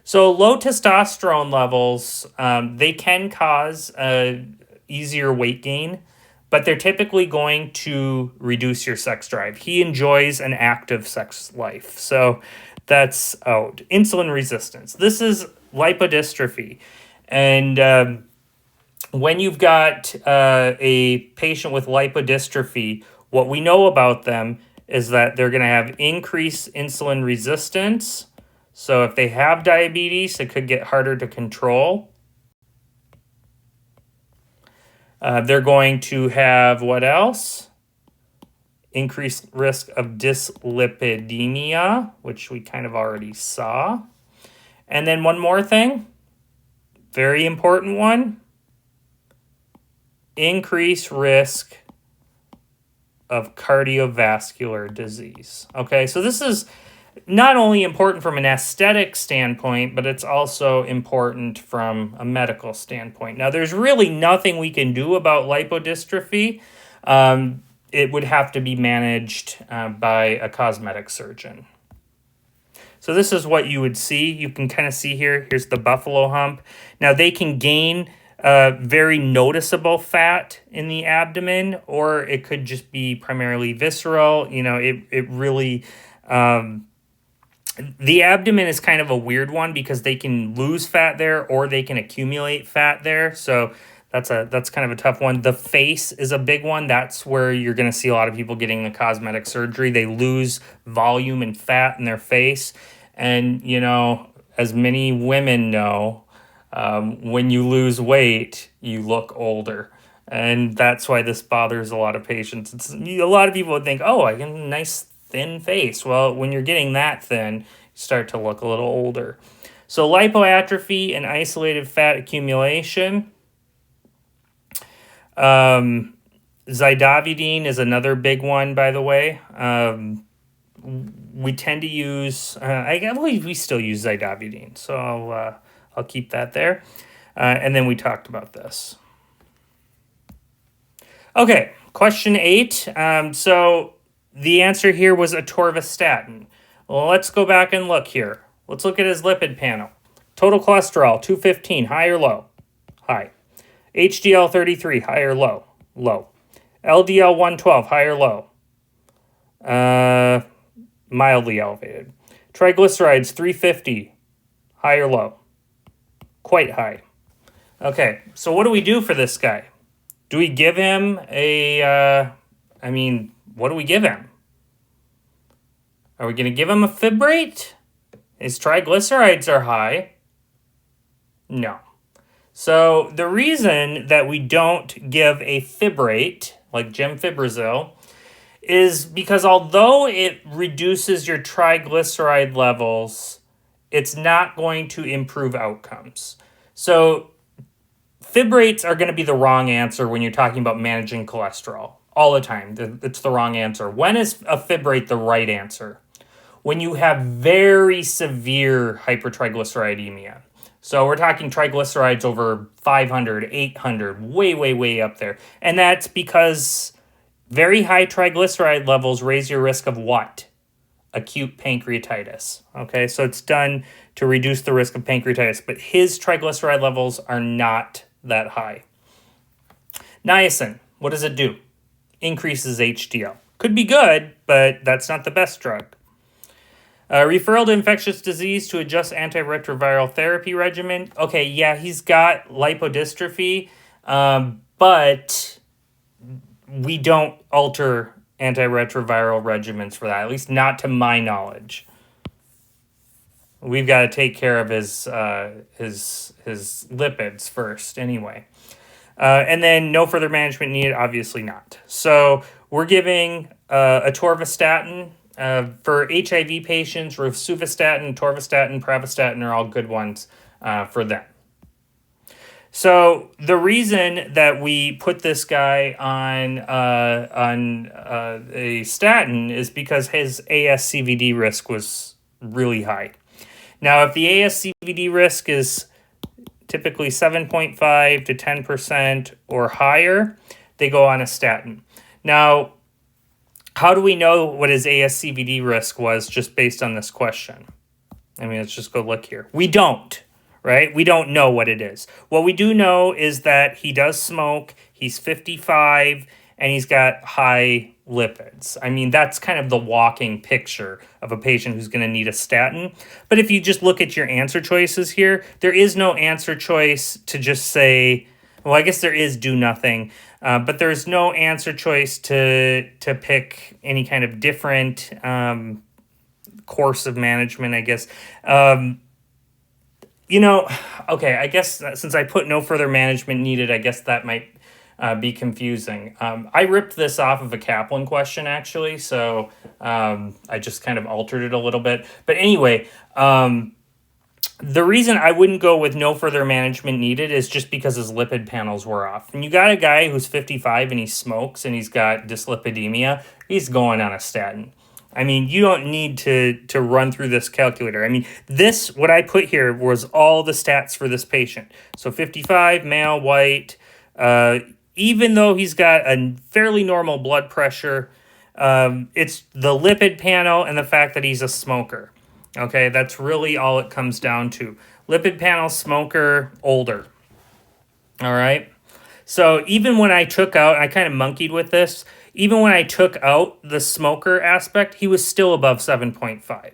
So low testosterone levels, they can cause easier weight gain, but they're typically going to reduce your sex drive. He enjoys an active sex life, so that's out. Insulin resistance. This is lipodystrophy. And when you've got a patient with lipodystrophy, what we know about them is that they're going to have increased insulin resistance. So if they have diabetes, it could get harder to control. They're going to have what else? Increased risk of dyslipidemia, which we kind of already saw. And then one more thing, very important one, increased risk of cardiovascular disease. Okay, so this is not only important from an aesthetic standpoint, but it's also important from a medical standpoint. Now, there's really nothing we can do about lipodystrophy. It would have to be managed by a cosmetic surgeon. So this is what you would see. You can kind of see here. Here's the buffalo hump. Now, they can gain very noticeable fat in the abdomen, or it could just be primarily visceral. You know, it really... the abdomen is kind of a weird one because they can lose fat there or they can accumulate fat there. So that's kind of a tough one. The face is a big one. That's where you're going to see a lot of people getting the cosmetic surgery. They lose volume and fat in their face. And, you know, as many women know, when you lose weight, you look older. And that's why this bothers a lot of patients. A lot of people would think, oh, I get a nice thin face. Well, when you're getting that thin, you start to look a little older. So lipoatrophy and isolated fat accumulation. Zidovudine is another big one, by the way. We tend to use, I believe we still use zidovudine, so I'll keep that there. And then we talked about this. Okay, question 8. So the answer here was atorvastatin. Well, let's go back and look here. Let's look at his lipid panel. Total cholesterol, 215, high or low? High. HDL 33, high or low? Low. LDL 112, high or low? Mildly elevated. Triglycerides 350, high or low? Quite high. Okay, so what do we do for this guy? Do we give him what do we give him? Are we going to give him a fibrate? His triglycerides are high. No. So the reason that we don't give a fibrate, like gemfibrozil, is because although it reduces your triglyceride levels, it's not going to improve outcomes. So fibrates are going to be the wrong answer when you're talking about managing cholesterol. All the time, it's the wrong answer. When is a fibrate the right answer? When you have very severe hypertriglyceridemia. So we're talking triglycerides over 500, 800, way, way, way up there. And that's because Very high triglyceride levels raise your risk of what? Acute pancreatitis. Okay, so it's done to reduce the risk of pancreatitis, but his triglyceride levels are not that high. Niacin, what does it do? Increases HDL. Could be good, but that's not the best drug. Referral to infectious disease to adjust antiretroviral therapy regimen. Okay, yeah, he's got lipodystrophy, but we don't alter antiretroviral regimens for that, at least not to my knowledge. We've got to take care of his lipids first anyway. And then no further management needed, obviously not. So we're giving atorvastatin. For HIV patients, rosuvastatin, atorvastatin, pravastatin are all good ones for them. So the reason that we put this guy on a statin is because his ASCVD risk was really high. Now, if the ASCVD risk is typically 7.5 to 10% or higher, they go on a statin. Now, how do we know what his ASCVD risk was just based on this question? I mean, let's just go look here. We don't, right? We don't know what it is. What we do know is that he does smoke, he's 55, and he's got high lipids. I mean, that's kind of the walking picture of a patient who's going to need a statin. But if you just look at your answer choices here, there is no answer choice to just say, well, I guess there is do nothing, but there's no answer choice to pick any kind of different course of management, I guess. Okay, I guess since I put no further management needed, I guess that might be confusing. I ripped this off of a Kaplan question, actually, so I just kind of altered it a little bit. But anyway, the reason I wouldn't go with no further management needed is just because his lipid panels were off. And you got a guy who's 55 and he smokes and he's got dyslipidemia, he's going on a statin. I mean, you don't need to run through this calculator. I mean, what I put here was all the stats for this patient. So 55, male, white, even though he's got a fairly normal blood pressure, it's the lipid panel and the fact that he's a smoker. Okay, that's really all it comes down to. Lipid panel, smoker, older. All right. So even when I took out, I kind of monkeyed with this, even when I took out the smoker aspect, he was still above 7.5.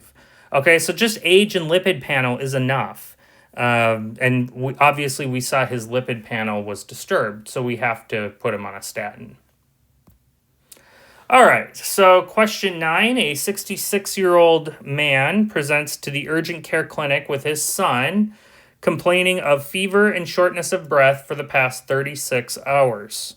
Okay, so just age and lipid panel is enough. And obviously we saw his lipid panel was disturbed, so we have to put him on a statin. All right, so question 9, a 66-year-old man presents to the urgent care clinic with his son complaining of fever and shortness of breath for the past 36 hours.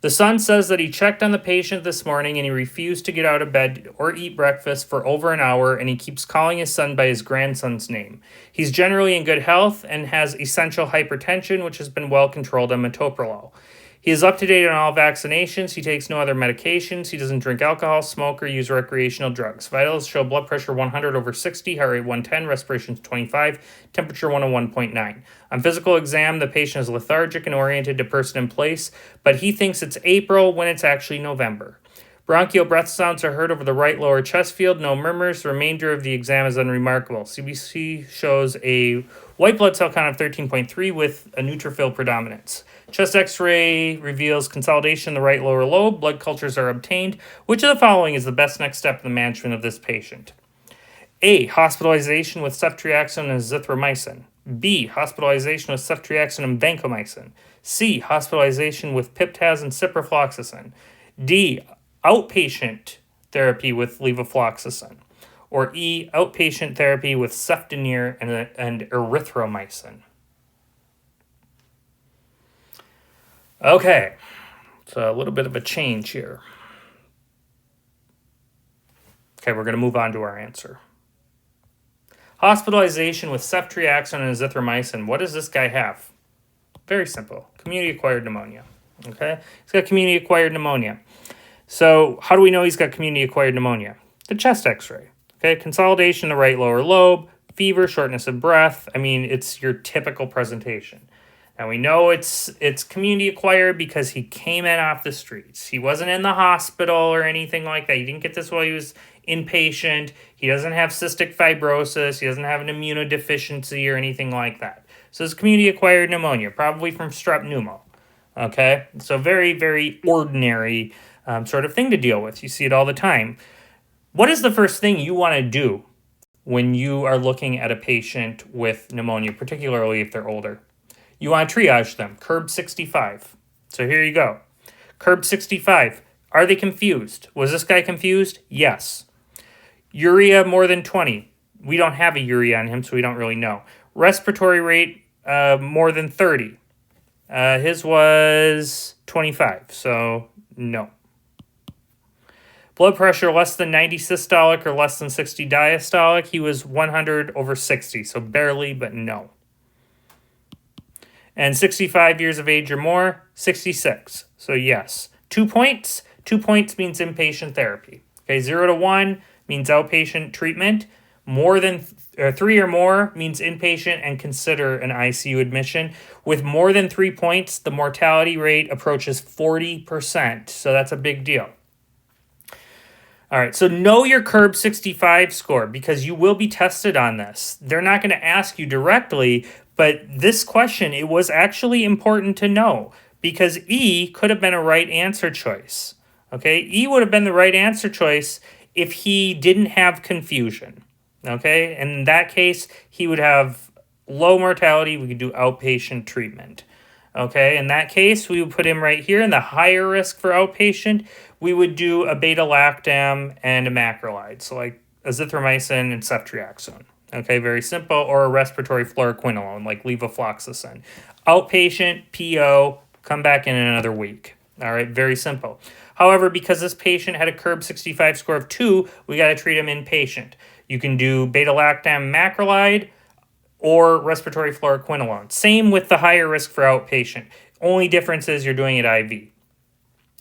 The son says that he checked on the patient this morning and he refused to get out of bed or eat breakfast for over an hour, and he keeps calling his son by his grandson's name. He's generally in good health and has essential hypertension, which has been well controlled on metoprolol. He is up to date on all vaccinations. He takes no other medications. He doesn't drink alcohol, smoke, or use recreational drugs. Vitals show blood pressure 100/60, heart rate 110, respiration 25, temperature 101.9. On physical exam, the patient is lethargic and oriented to person in place, but he thinks it's April when it's actually November. Bronchial breath sounds are heard over the right lower chest field. No murmurs. The remainder of the exam is unremarkable. CBC shows a white blood cell count of 13.3 with a neutrophil predominance. Chest x-ray reveals consolidation in the right lower lobe. Blood cultures are obtained. Which of the following is the best next step in the management of this patient? A. Hospitalization with ceftriaxone and azithromycin. B. Hospitalization with ceftriaxone and vancomycin. C. Hospitalization with piptaz and ciprofloxacin. D. Outpatient therapy with levofloxacin. Or E. Outpatient therapy with cefdinir and erythromycin. Okay, so a little bit of a change here. Okay, we're going to move on to our answer. Hospitalization with ceftriaxone and azithromycin. What does this guy have? Very simple. Community-acquired pneumonia. Okay, he's got community-acquired pneumonia. So how do we know he's got community-acquired pneumonia? The chest x-ray. Okay, consolidation in the right lower lobe, fever, shortness of breath. I mean, it's your typical presentation. And we know it's community acquired because he came in off the streets. He wasn't in the hospital or anything like that. He didn't get this while he was inpatient. He doesn't have cystic fibrosis. He doesn't have an immunodeficiency or anything like that. So it's community acquired pneumonia, probably from strep pneumo. Okay, so very, very ordinary sort of thing to deal with. You see it all the time. What is the first thing you want to do when you are looking at a patient with pneumonia, particularly if they're older? You want to triage them, CURB-65. So here you go. CURB-65. Are they confused? Was this guy confused? Yes. Urea more than 20. We don't have a urea on him, so we don't really know. Respiratory rate more than 30. His was 25, so no. Blood pressure less than 90 systolic or less than 60 diastolic. He was 100/60, so barely, but no. And 65 years of age or more, 66. So yes. 2 points. 2 points means inpatient therapy. Okay, 0 to 1 means outpatient treatment. More than 3 or more means inpatient and consider an ICU admission. With more than 3 points, the mortality rate approaches 40%. So that's a big deal. All right, so know your CURB-65 score because you will be tested on this. They're not going to ask you directly, but this question, it was actually important to know because E could have been a right answer choice. Okay, E would have been the right answer choice if he didn't have confusion. Okay, in that case, he would have low mortality. We could do outpatient treatment. Okay, in that case, we would put him right here in the higher risk for outpatient. We would do a beta-lactam and a macrolide, so like azithromycin and ceftriaxone. Okay, very simple, or a respiratory fluoroquinolone like levofloxacin. Outpatient, PO, come back in another week. All right, very simple. However, because this patient had a CURB-65 score of 2, we got to treat him inpatient. You can do beta-lactam macrolide or respiratory fluoroquinolone. Same with the higher risk for outpatient. Only difference is you're doing it IV.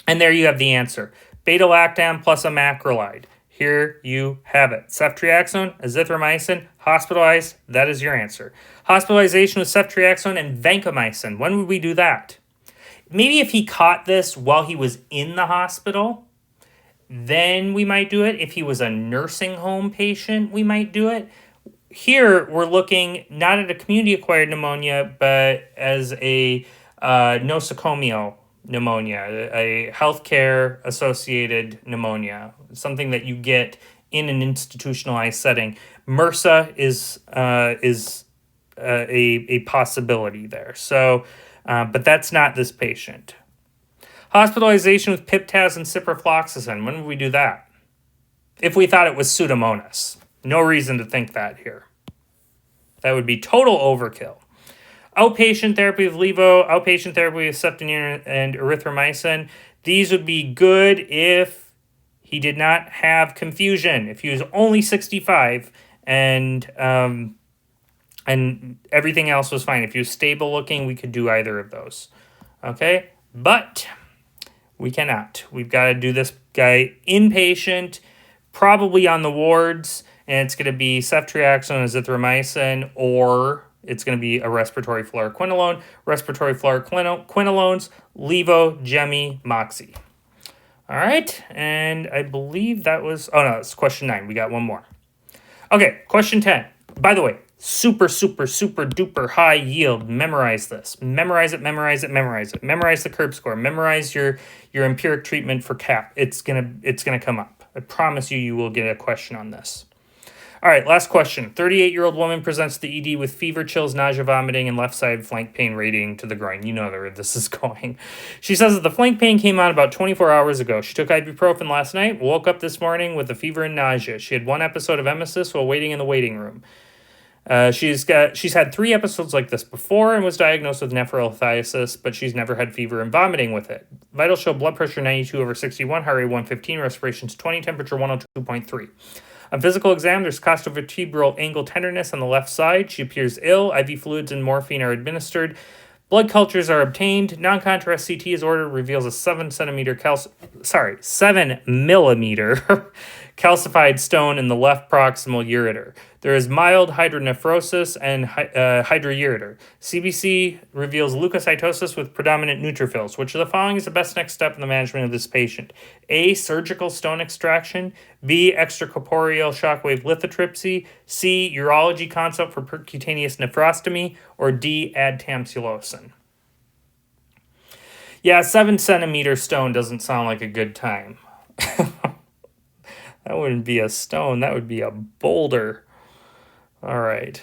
And there you have the answer. Beta-lactam plus a macrolide. Here you have it. Ceftriaxone, azithromycin, hospitalized, that is your answer. Hospitalization with ceftriaxone and vancomycin. When would we do that? Maybe if he caught this while he was in the hospital, then we might do it. If he was a nursing home patient, we might do it. Here, we're looking not at a community-acquired pneumonia, but as a nosocomial pneumonia, a healthcare-associated pneumonia, something that you get in an institutionalized setting. MRSA is a possibility there. So, but that's not this patient. Hospitalization with pip/taz and ciprofloxacin. When would we do that? If we thought it was Pseudomonas. No reason to think that here. That would be total overkill. Outpatient therapy with levo, outpatient therapy with septinine and erythromycin. These would be good if he did not have confusion. If he was only 65 and everything else was fine. If he was stable looking, we could do either of those. Okay? But we cannot. We've got to do this guy inpatient, probably on the wards, and it's going to be ceftriaxone, azithromycin, or it's going to be a respiratory fluoroquinolone, respiratory fluoroquinolones, levo, gemi, moxie. All right, and I believe that was, oh no, it's question 9. We got one more. Okay, question 10. By the way, super, super, super duper high yield. Memorize this. Memorize it, memorize it, memorize it. Memorize the CURB score. Memorize your empiric treatment for CAP. It's gonna come up. I promise you, you will get a question on this. All right, last question. 38-year-old woman presents to ED with fever, chills, nausea, vomiting, and left side flank pain radiating to the groin. You know where this is going. She says that the flank pain came on about 24 hours ago. She took ibuprofen last night, woke up this morning with a fever and nausea. She had 1 episode of emesis while waiting in the waiting room. She's had 3 episodes like this before and was diagnosed with nephrolithiasis, but she's never had fever and vomiting with it. Vitals show blood pressure 92/61, heart rate 115, respirations 20, temperature 102.3. On physical exam, there's costovertebral angle tenderness on the left side. She appears ill. IV fluids and morphine are administered. Blood cultures are obtained. Non-contrast CT is ordered. Reveals a 7 millimeter calcified stone in the left proximal ureter. There is mild hydronephrosis and hydroureter. CBC reveals leukocytosis with predominant neutrophils. Which of the following is the best next step in the management of this patient? A, surgical stone extraction. B, extracorporeal shockwave lithotripsy. C, urology consult for percutaneous nephrostomy. Or D, add tamsulosin. Yeah, 7 centimeter stone doesn't sound like a good time. That wouldn't be a stone, that would be a boulder. All right,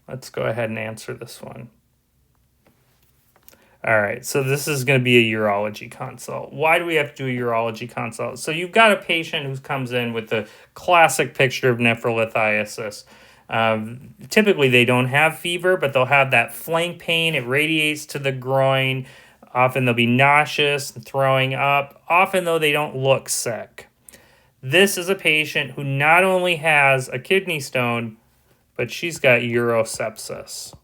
let's go ahead and answer this one. All right, so this is going to be a urology consult. Why do we have to do a urology consult? So you've got a patient who comes in with the classic picture of nephrolithiasis. Typically, they don't have fever, but they'll have that flank pain. It radiates to the groin. Often they'll be nauseous and throwing up. Often, though, they don't look sick. This is a patient who not only has a kidney stone, but she's got urosepsis.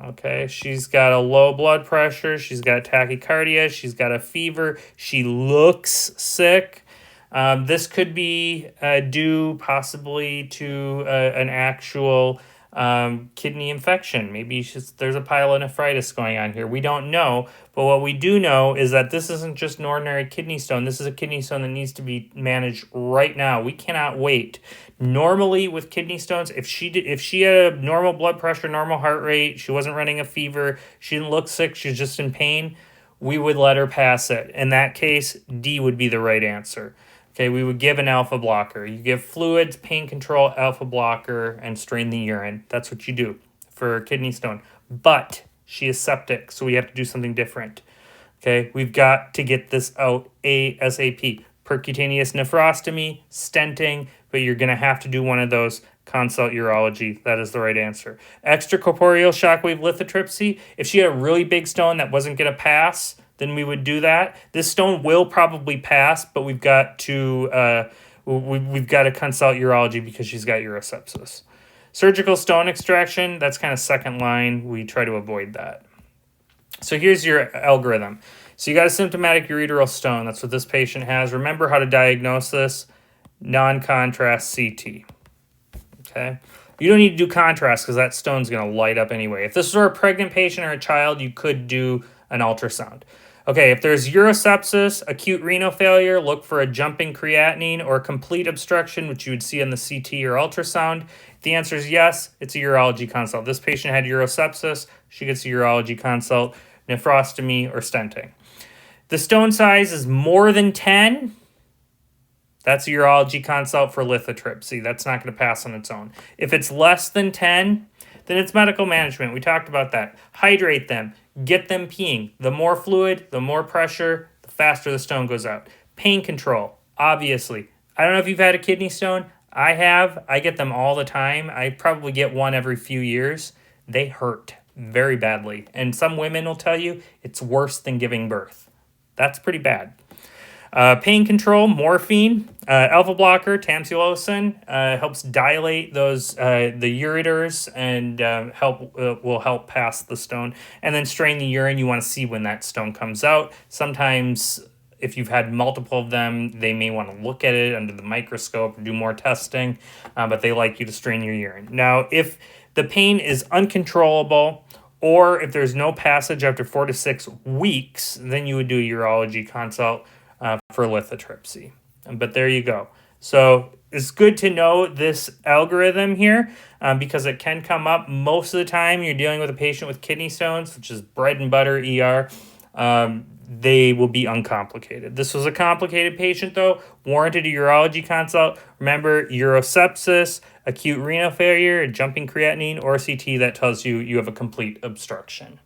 Okay, she's got a low blood pressure, she's got tachycardia, she's got a fever, she looks sick. This could be due possibly to an actual kidney infection. Maybe there's a pyelonephritis going on here. We don't know, but what we do know is that this isn't just an ordinary kidney stone. This is a kidney stone that needs to be managed right now. We cannot wait. Normally with kidney stones, if she had a normal blood pressure, normal heart rate, she wasn't running a fever, she didn't look sick, she's just in pain, we would let her pass it. In that case, D would be the right answer. Okay, we would give an alpha blocker. You give fluids, pain control, alpha blocker, and strain the urine. That's what you do for a kidney stone. But she is septic, so we have to do something different. Okay, we've got to get this out ASAP. Percutaneous nephrostomy, stenting, but you're going to have to do one of those. Consult urology. That is the right answer. Extracorporeal shockwave lithotripsy. If she had a really big stone that wasn't going to pass, then we would do that. This stone will probably pass, but we've got to consult urology because she's got urosepsis. Surgical stone extraction, that's kind of second line. We try to avoid that. So here's your algorithm. So you got a symptomatic ureteral stone. That's what this patient has. Remember how to diagnose this. Non-contrast CT. Okay. You don't need to do contrast because that stone's going to light up anyway. If this were a pregnant patient or a child, you could do an ultrasound. Okay, if there's urosepsis, acute renal failure, look for a jumping creatinine or complete obstruction, which you would see on the CT or ultrasound. If the answer is yes, it's a urology consult. This patient had urosepsis. She gets a urology consult, nephrostomy, or stenting. The stone size is more than 10. That's a urology consult for lithotripsy. That's not going to pass on its own. If it's less than 10, then it's medical management. We talked about that. Hydrate them. Get them peeing. The more fluid, the more pressure, the faster the stone goes out. Pain control, obviously. I don't know if you've had a kidney stone. I have. I get them all the time. I probably get one every few years. They hurt very badly. And some women will tell you it's worse than giving birth. That's pretty bad. Pain control, morphine, alpha blocker, tamsulosin helps dilate those the ureters and will help pass the stone. And then strain the urine. You want to see when that stone comes out. Sometimes, if you've had multiple of them, they may want to look at it under the microscope, do more testing, but they like you to strain your urine. Now, if the pain is uncontrollable, or if there's no passage after 4 to 6 weeks, then you would do a urology consult for lithotripsy. But there you go. So it's good to know this algorithm here because it can come up. Most of the time you're dealing with a patient with kidney stones, which is bread and butter ER. They will be uncomplicated. This was a complicated patient, though. Warranted a urology consult. Remember, urosepsis, acute renal failure, a jumping creatinine, or CT that tells you you have a complete obstruction.